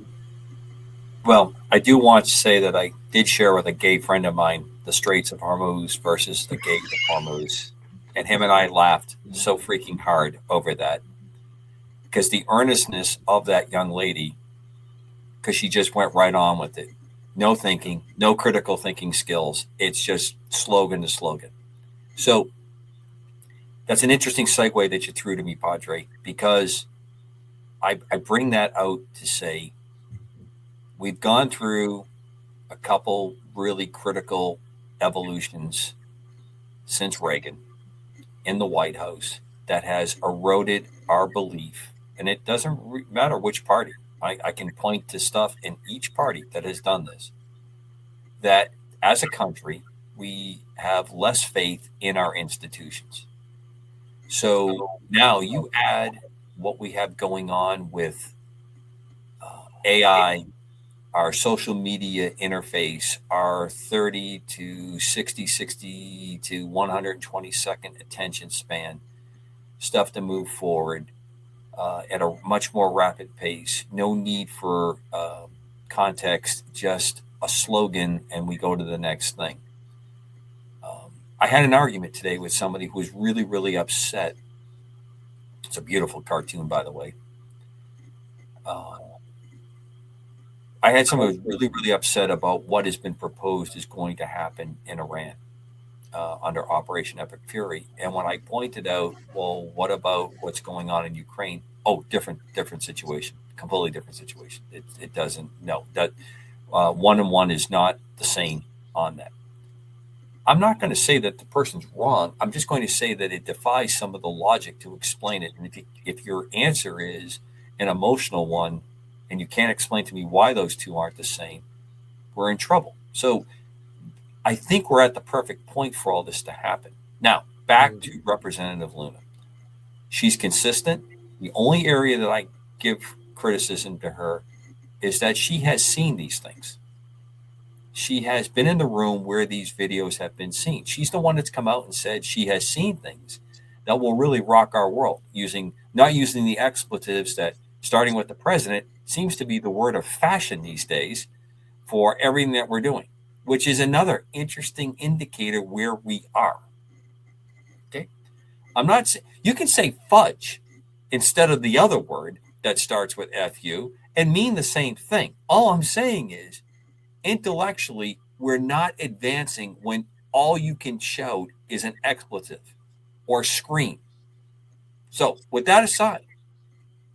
Well, I do want to say that I did share with a gay friend of mine the Straits of Hormuz versus the gays of Hormuz. And him and I laughed so freaking hard over that. Because the earnestness of that young lady, because she just went right on with it. No thinking, no critical thinking skills. It's just slogan to slogan. So that's an interesting segue that you threw to me, Padre, because I bring that out to say we've gone through a couple really critical evolutions since Reagan in the White House that has eroded our belief. And it doesn't matter which party. I can point to stuff in each party that has done this, that as a country, we have less faith in our institutions. So now you add what we have going on with AI, our social media interface, our 30 to 60 to 120 second attention span, stuff to move forward at a much more rapid pace. No need for context, just a slogan, and we go to the next thing. I had an argument today with somebody who was really, really upset. It's a beautiful cartoon, by the way. I had someone who was really, really upset about what has been proposed is going to happen in Iran under Operation Epic Fury. And when I pointed out, well, what about what's going on in Ukraine? Oh, different situation, completely different situation. It doesn't, no, that one and one is not the same on that. I'm not going to say that the person's wrong. I'm just going to say that it defies some of the logic to explain it. And if your answer is an emotional one and you can't explain to me why those two aren't the same, we're in trouble. So I think we're at the perfect point for all this to happen. Now, back to Representative Luna. She's consistent. The only area that I give criticism to her is that she has seen these things. She has been in the room where these videos have been seen. She's the one that's come out and said she has seen things that will really rock our world, not using the expletives that, starting with the president, seems to be the word of fashion these days for everything that we're doing, which is another interesting indicator where we are. Okay. You can say fudge instead of the other word that starts with FU and mean the same thing. All I'm saying is, intellectually, we're not advancing when all you can shout is an expletive or scream. So with that aside,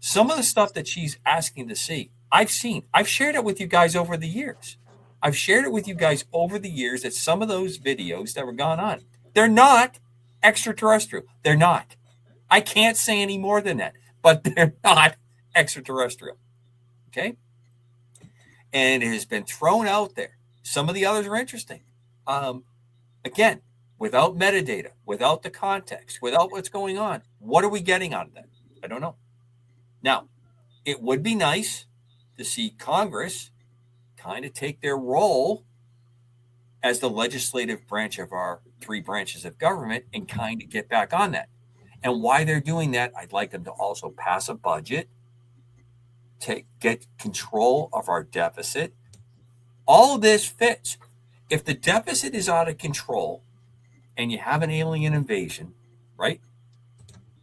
some of the stuff that she's asking to see, I've seen. I've shared it with you guys over the years. That some of those videos that were gone on, they're not extraterrestrial. They're not. I can't say any more than that, but they're not extraterrestrial. Okay? And it has been thrown out there. Some of the others are interesting. Again, without metadata, without the context, without what's going on, what are we getting out of that? I don't know. Now, it would be nice to see Congress kind of take their role as the legislative branch of our three branches of government and kind of get back on that. And why they're doing that, I'd like them to also pass a budget, get control of our deficit. All of this fits. If the deficit is out of control and you have an alien invasion, right,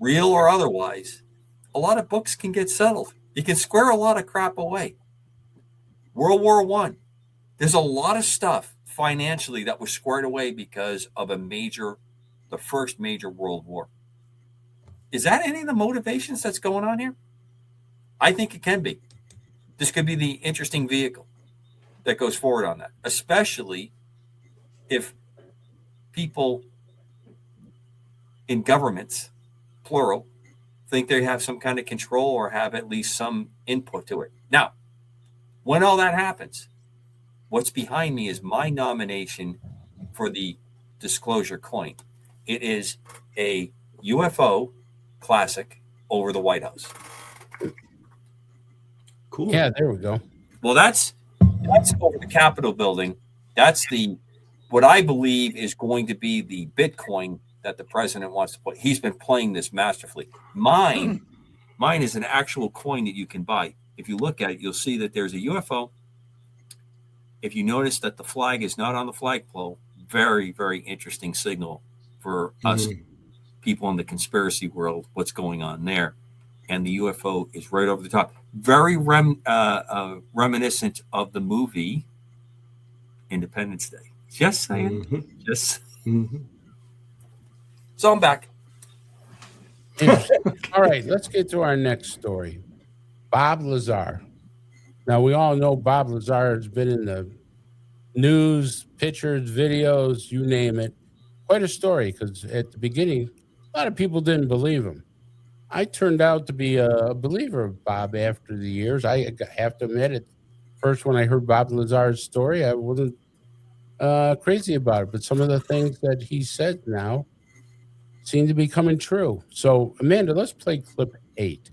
real or otherwise, a lot of books can get settled. You can square a lot of crap away. World War I, there's a lot of stuff financially that was squared away because of the first major world war. Is that any of the motivations that's going on here? I think it can be. This could be the interesting vehicle that goes forward on that, especially if people in governments, plural, think they have some kind of control or have at least some input to it. Now, when all that happens, what's behind me is my nomination for the disclosure coin. It is a UFO classic over the White House. Cool. Yeah, there we go. Well, that's over the Capitol building. That's what I believe is going to be the Bitcoin that the president wants to put. He's been playing this masterfully. Mine is an actual coin that you can buy. If you look at it, you'll see that there's a UFO. If you notice that the flag is not on the flagpole, very, very interesting signal for us people in the conspiracy world, what's going on there. And the UFO is right over the top. Very reminiscent of the movie Independence Day. Just saying. So I'm back. All right, let's get to our next story. Bob Lazar. Now, we all know Bob Lazar has been in the news, pictures, videos, you name it. Quite a story, because at the beginning, a lot of people didn't believe him. I turned out to be a believer of Bob after the years. I have to admit it. First, when I heard Bob Lazar's story, I wasn't crazy about it. But some of the things that he said now seem to be coming true. So, Amanda, let's play clip 8.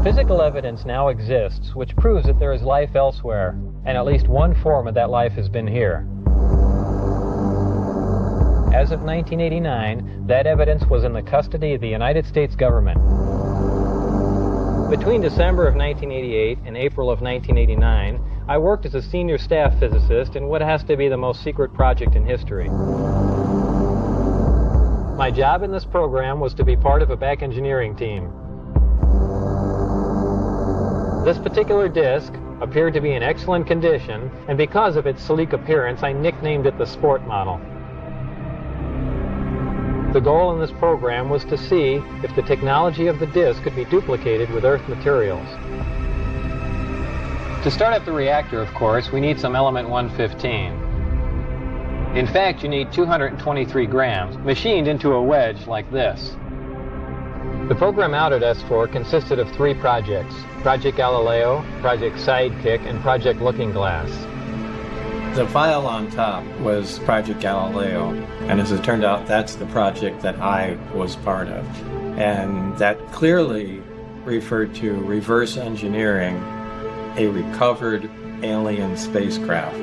Physical evidence now exists which proves that there is life elsewhere, and at least one form of that life has been here. As of 1989, that evidence was in the custody of the United States government. Between December of 1988 and April of 1989, I worked as a senior staff physicist in what has to be the most secret project in history. My job in this program was to be part of a back engineering team. This particular disc appeared to be in excellent condition, and because of its sleek appearance, I nicknamed it the Sport Model. The goal in this program was to see if the technology of the disc could be duplicated with Earth materials. To start up the reactor, of course, we need some element 115. In fact, you need 223 grams, machined into a wedge like this. The program out at S4 consisted of 3 projects: Project Galileo, Project Sidekick, and Project Looking Glass. The file on top was Project Galileo, and as it turned out, that's the project that I was part of. And that clearly referred to reverse engineering a recovered alien spacecraft.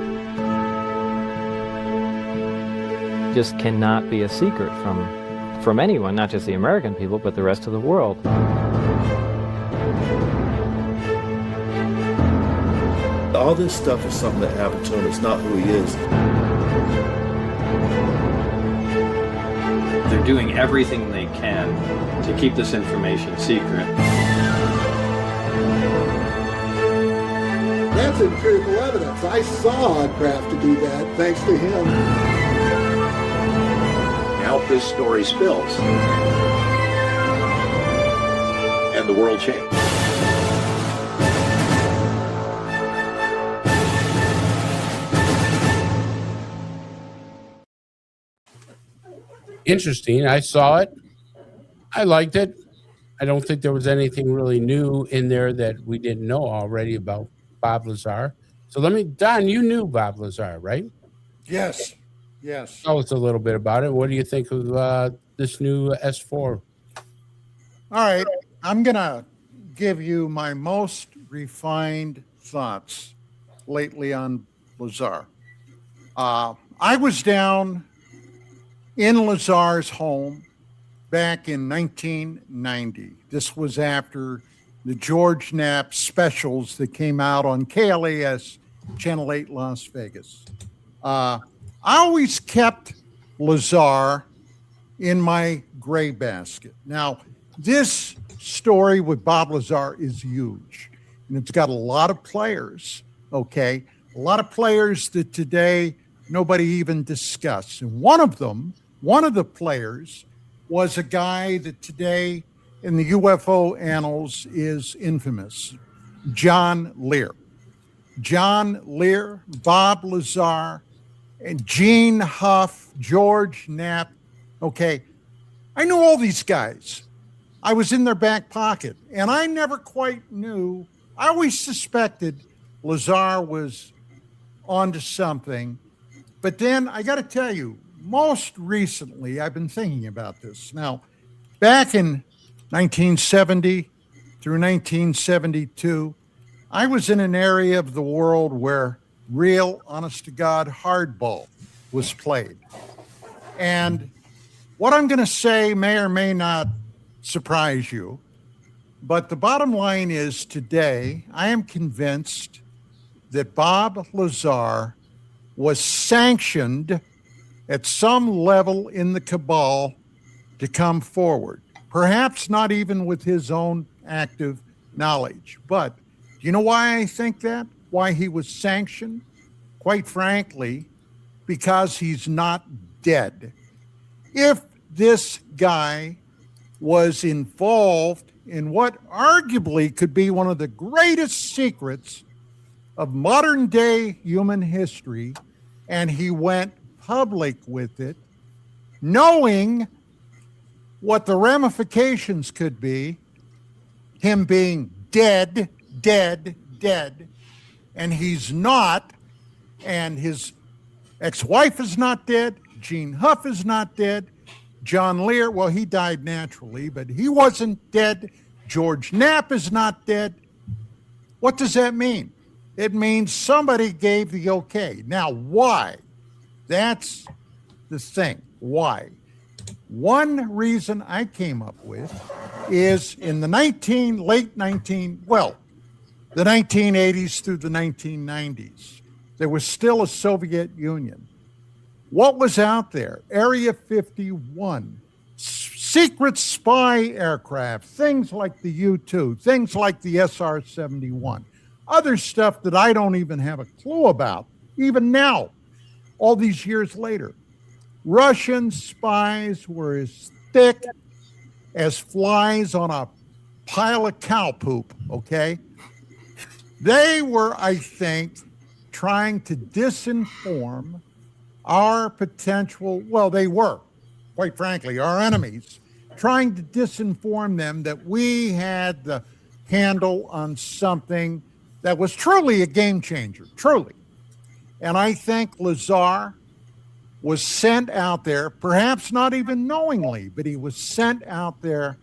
Just cannot be a secret from anyone, not just the American people, but the rest of the world. All this stuff is something that happened to him. It's not who he is. They're doing everything they can to keep this information secret. That's empirical evidence. I saw a craft to do that, thanks to him. Now this story spills, and the world changed. Interesting. I saw it. I liked it. I don't think there was anything really new in there that we didn't know already about Bob Lazar. So Don, you knew Bob Lazar, right? Yes. Yes. Tell us a little bit about it. What do you think of this new S4? All right. I'm going to give you my most refined thoughts lately on Lazar. I was down in Lazar's home back in 1990. This was after the George Knapp specials that came out on KLAS Channel 8 Las Vegas. I always kept Lazar in my gray basket. Now, this story with Bob Lazar is huge, and it's got a lot of players, okay? A lot of players that today nobody even discusses. And one of the players was a guy that today in the UFO annals is infamous, John Lear. John Lear, Bob Lazar, and Gene Huff, George Knapp. Okay, I knew all these guys. I was in their back pocket, and I never quite knew. I always suspected Lazar was onto something. But then I got to tell you, most recently, I've been thinking about this. Now, back in 1970 through 1972, I was in an area of the world where real, honest-to-God hardball was played. And what I'm going to say may or may not surprise you, but the bottom line is today, I am convinced that Bob Lazar was sanctioned at some level in the cabal to come forward. Perhaps not even with his own active knowledge. But do you know why I think that? Why he was sanctioned? Quite frankly, because he's not dead. If this guy was involved in what arguably could be one of the greatest secrets of modern day human history, and he went public with it, knowing what the ramifications could be, him being dead, and he's not, and his ex-wife is not dead, Gene Huff is not dead, John Lear, well, he died naturally, but he wasn't dead, George Knapp is not dead. What does that mean? It means somebody gave the okay. Now, why? That's the thing. Why? One reason I came up with is in the 1980s through the 1990s, there was still a Soviet Union. What was out there? Area 51, secret spy aircraft, things like the U-2, things like the SR-71, other stuff that I don't even have a clue about, even now, all these years later. Russian spies were as thick as flies on a pile of cow poop, okay? They were, I think, trying to disinform our potential, well, they were, quite frankly, our enemies, trying to disinform them that we had the handle on something that was truly a game changer, truly. And I think Lazar was sent out there, perhaps not even knowingly, but he was sent out there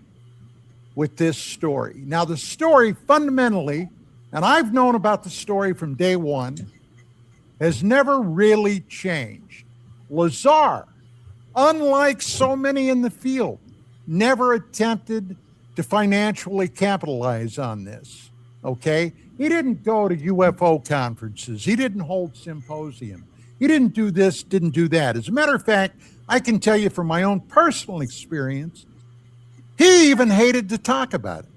with this story. Now, the story fundamentally, and I've known about the story from day one, has never really changed. Lazar, unlike so many in the field, never attempted to financially capitalize on this, okay? He didn't go to UFO conferences. He didn't hold symposium. He didn't do this, didn't do that. As a matter of fact, I can tell you from my own personal experience, he even hated to talk about it.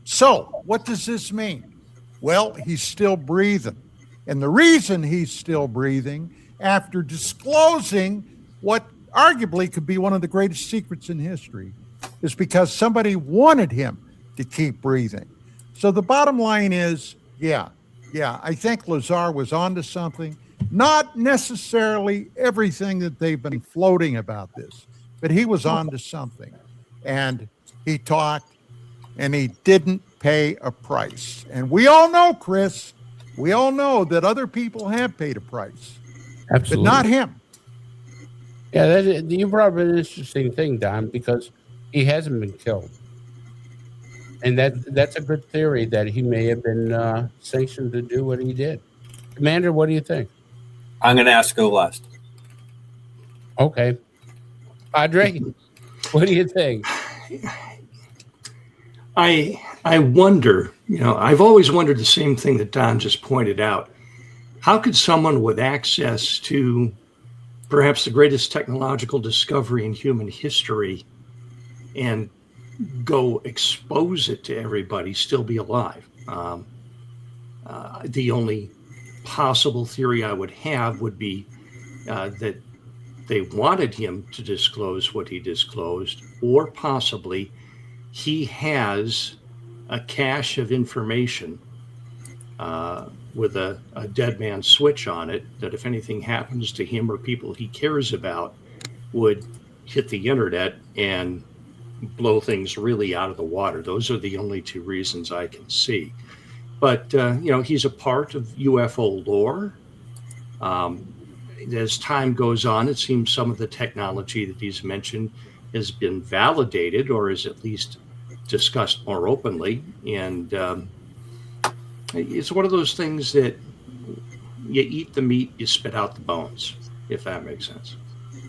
So, what does this mean? Well, he's still breathing. And the reason he's still breathing, after disclosing what arguably could be one of the greatest secrets in history, is because somebody wanted him to keep breathing. So the bottom line is, yeah, I think Lazar was onto something. Not necessarily everything that they've been floating about this, but he was onto something. And he talked, and he didn't pay a price. And we all know, Chris, we all know that other people have paid a price. Absolutely. But not him. Yeah, you brought up an interesting thing, Don, because he hasn't been killed. And that's a good theory that he may have been sanctioned to do what he did. Commander, what do you think? I'm going to ask go last. Okay. Padre, what do you think? I wonder, I've always wondered the same thing that Don just pointed out. How could someone with access to perhaps the greatest technological discovery in human history and go expose it to everybody, still be alive. The only possible theory I would have would be that they wanted him to disclose what he disclosed, or possibly he has a cache of information with a dead man switch on it, that if anything happens to him or people he cares about, would hit the internet and blow things really out of the water. Those are the only two reasons I can see. But, he's a part of UFO lore. As time goes on, it seems some of the technology that he's mentioned has been validated, or is at least discussed more openly. And it's one of those things that you eat the meat, you spit out the bones, if that makes sense.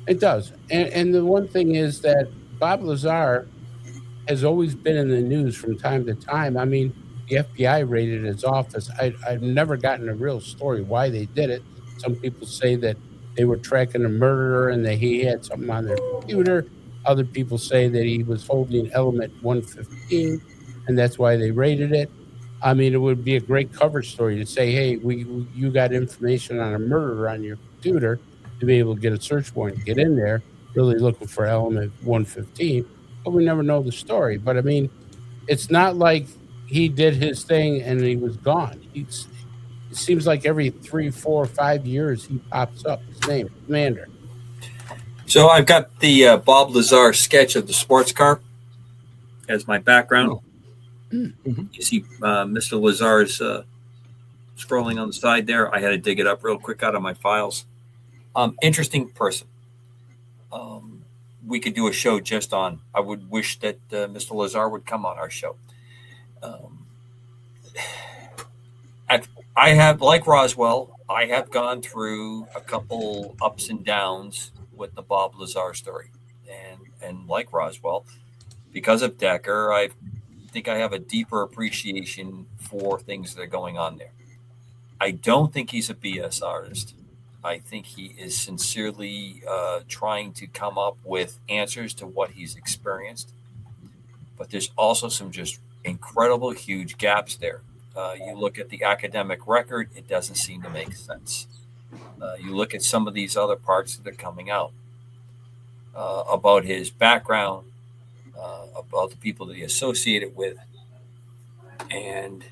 It does. And the one thing is that Bob Lazar has always been in the news from time to time. I mean, the FBI raided his office. I've never gotten a real story why they did it. Some people say that they were tracking a murderer and that he had something on their computer. Other people say that he was holding element 115, and that's why they raided it. I mean, it would be a great cover story to say, hey, you got information on a murderer on your computer, to be able to get a search warrant, get in there, really looking for element 115. But we never know the story. But I mean, it's not like he did his thing and he was gone. It seems like every 3, 4, 5 years he pops up. His name, Commander. So I've got the Bob Lazar sketch of the sports car as my background. Oh. Mm-hmm. You see Mr. Lazar's scrolling on the side there. I had to dig it up real quick out of my files. Interesting person. We could do a show just on. I would wish that Mr. Lazar would come on our show. I have, like Roswell, I have gone through a couple ups and downs with the Bob Lazar story. And like Roswell, because of Decker, I think I have a deeper appreciation for things that are going on there. I don't think he's a BS artist. I think he is sincerely trying to come up with answers to what he's experienced. But there's also some just incredible, huge gaps there. You look at the academic record, it doesn't seem to make sense. You look at some of these other parts that are coming out about his background, about the people that he associated with. And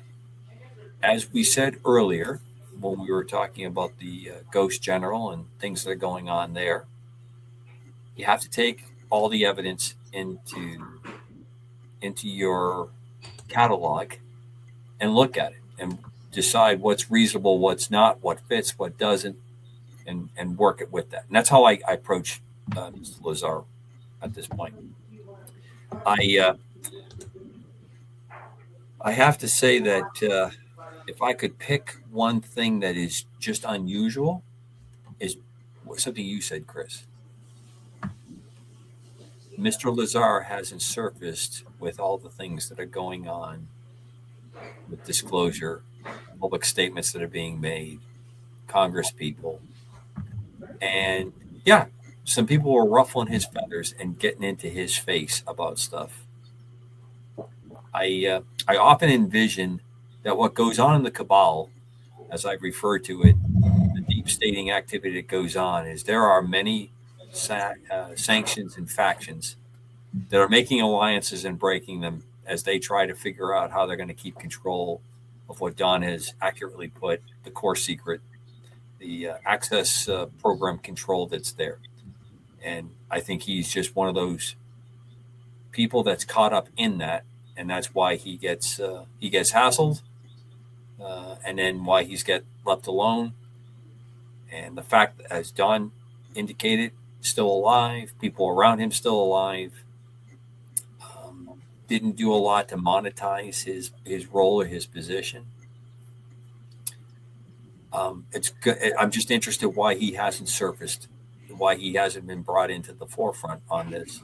as we said earlier, when we were talking about the Ghost General and things that are going on there, you have to take all the evidence into your catalog and look at it and decide what's reasonable, what's not, what fits, what doesn't, and work it with that. And that's how I approach Mr. Lazar at this point. I have to say that if I could pick one thing that is just unusual, is something you said, Chris. Mr. Lazar hasn't surfaced with all the things that are going on with disclosure, public statements that are being made, Congress people. And yeah, some people were ruffling his feathers and getting into his face about stuff. I often envision that what goes on in the cabal, as I've referred to it, the deep stating activity that goes on, is there are many sanctions and factions that are making alliances and breaking them as they try to figure out how they're going to keep control of what Don has accurately put, the core secret, the access program control that's there. And I think he's just one of those people that's caught up in that, and that's why he gets hassled, and then why he's get left alone. And the fact that, as Don indicated, still alive, people around him still alive, didn't do a lot to monetize his role or his position. It's good. I'm just interested why he hasn't surfaced, why he hasn't been brought into the forefront on this,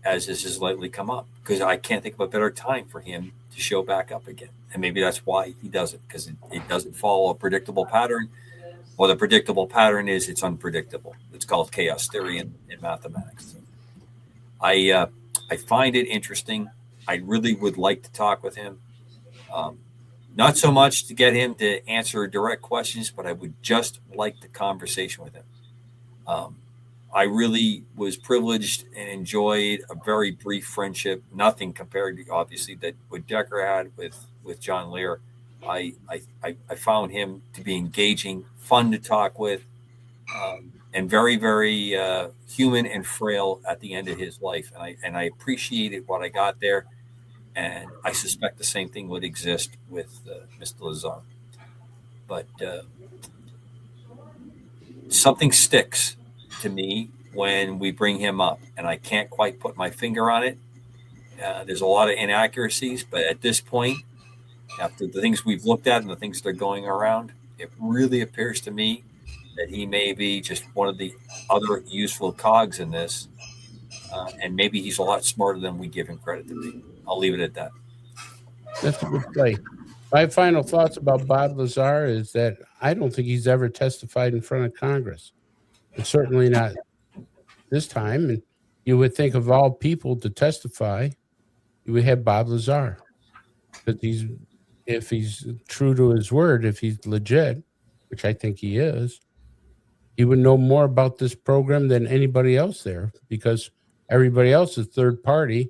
as this has lately come up. Because I can't think of a better time for him to show back up again. And maybe that's why he doesn't, because it doesn't follow a predictable pattern. Or the predictable pattern is it's unpredictable. It's called chaos theory in mathematics. I find it interesting. I really would like to talk with him. Not so much to get him to answer direct questions, but I would just like the conversation with him. I really was privileged and enjoyed a very brief friendship, nothing compared to obviously that what Decker had with John Lear. I found him to be engaging, fun to talk with, and very, very human and frail at the end of his life. And I appreciated what I got there. And I suspect the same thing would exist with Mr. Lazar. But something sticks to me when we bring him up, and I can't quite put my finger on it. There's a lot of inaccuracies, but at this point, after the things we've looked at and the things that are going around, it really appears to me that he may be just one of the other useful cogs in this, and maybe he's a lot smarter than we give him credit to be. I'll leave it at that. That's a good play. My final thoughts about Bob Lazar is that I don't think he's ever testified in front of Congress. And certainly not this time. And you would think of all people to testify, you would have Bob Lazar. But if he's true to his word, if he's legit, which I think he is, he would know more about this program than anybody else there, because everybody else is third party.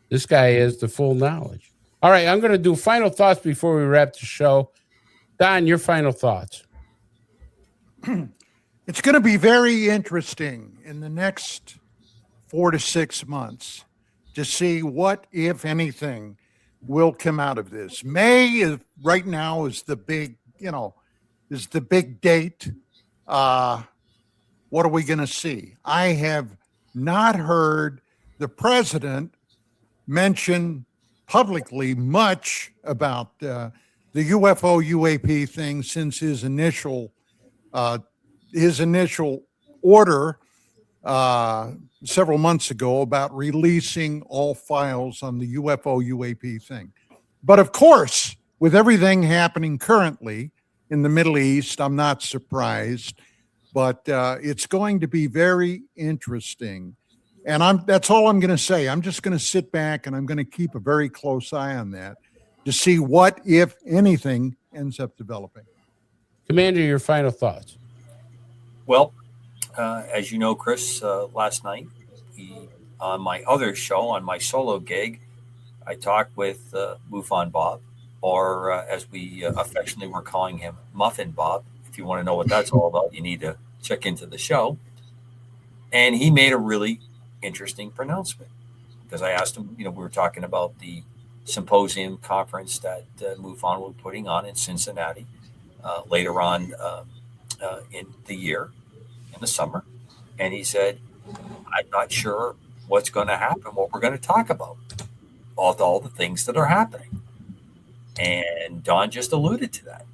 This guy has the full knowledge. All right, I'm going to do final thoughts before we wrap the show. Don, your final thoughts. It's going to be very interesting in the next 4 to 6 months to see what, if anything, will come out of this. May is right now is the big, is the big date. What are we going to see? I have not heard the president mention publicly much about the UFO UAP thing since his initial order several months ago about releasing all files on the UFO UAP thing. But of course, with everything happening currently in the Middle East, I'm not surprised, but it's going to be very interesting. And that's all I'm going to say. I'm just going to sit back and I'm going to keep a very close eye on that to see what, if anything, ends up developing. Commander, your final thoughts. Well, as you know, Chris, last night on my other show, on my solo gig, I talked with MUFON Bob, or as we affectionately were calling him, Muffin Bob. If you want to know what that's all about, you need to check into the show. And he made a really interesting pronouncement, because I asked him, we were talking about the symposium conference that MUFON will be putting on in Cincinnati later on in the year, in the summer. And he said, I'm not sure what's going to happen, what we're going to talk about, all the things that are happening. And Don just alluded to that.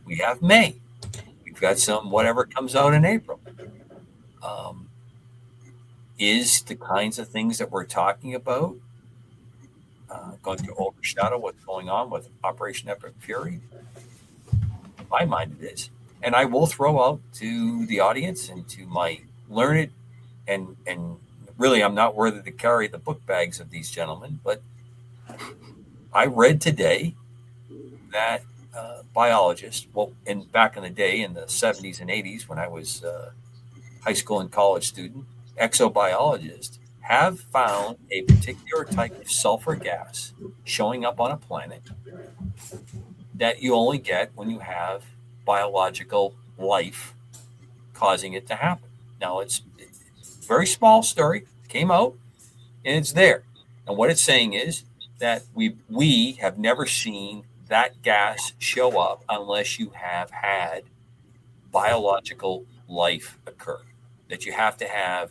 We have May. We've got some whatever comes out in April. Is the kinds of things that we're talking about going to overshadow what's going on with Operation Epic Fury? In my mind, it is. And I will throw out to the audience and to my learned and really I'm not worthy to carry the book bags of these gentlemen, but I read today that biologists, back in the day in the 70s and 80s when I was a high school and college student, exobiologists have found a particular type of sulfur gas showing up on a planet that you only get when you have biological life causing it to happen. Now, it's a very small story, came out, and it's there. And what it's saying is that we have never seen that gas show up unless you have had biological life occur. That you have to have,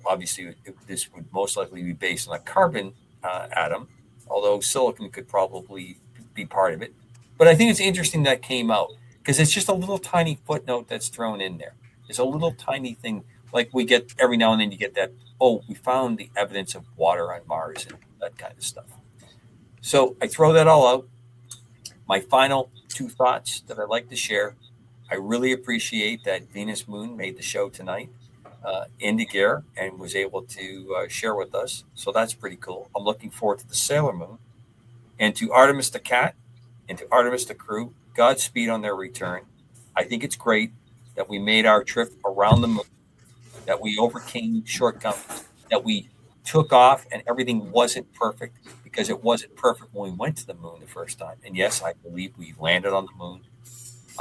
obviously, this would most likely be based on a carbon atom, although silicon could probably be part of it. But I think it's interesting that came out because it's just a little tiny footnote that's thrown in there. It's a little tiny thing, like we get every now and then you get that, we found the evidence of water on Mars and that kind of stuff. So I throw that all out. My final two thoughts that I'd like to share. I really appreciate that Venus Moon made the show tonight. into gear and was able to share with us. So that's pretty cool. I'm looking forward to the Sailor Moon. And to Artemis the Cat and to Artemis the crew, Godspeed on their return. I think it's great that we made our trip around the moon, that we overcame shortcomings, that we took off and everything wasn't perfect, because it wasn't perfect when we went to the moon the first time. And yes, I believe we landed on the moon.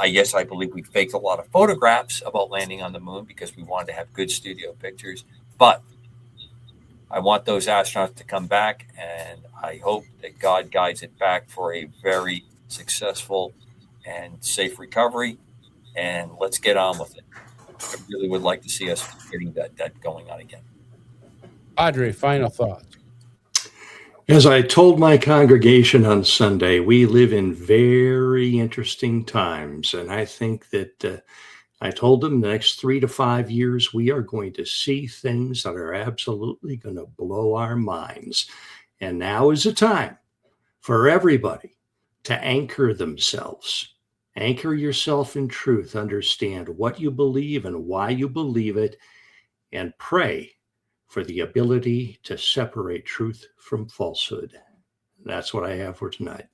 Yes, I believe we faked a lot of photographs about landing on the moon because we wanted to have good studio pictures. But I want those astronauts to come back, and I hope that God guides it back for a very successful and safe recovery. And let's get on with it. I really would like to see us getting that going on again. Audrey, final thoughts. As I told my congregation on Sunday, we live in very interesting times. And I think that I told them the next 3 to 5 years, we are going to see things that are absolutely going to blow our minds. And now is the time for everybody to anchor themselves. Anchor yourself in truth. Understand what you believe and why you believe it, and pray for the ability to separate truth from falsehood. That's what I have for tonight.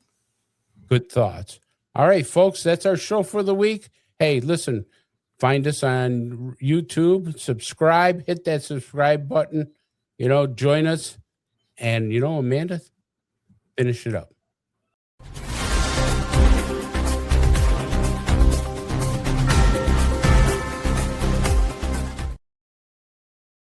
Good thoughts. All right, folks, that's our show for the week. Hey, listen, find us on YouTube, subscribe, hit that subscribe button, join us. And, Amanda, finish it up.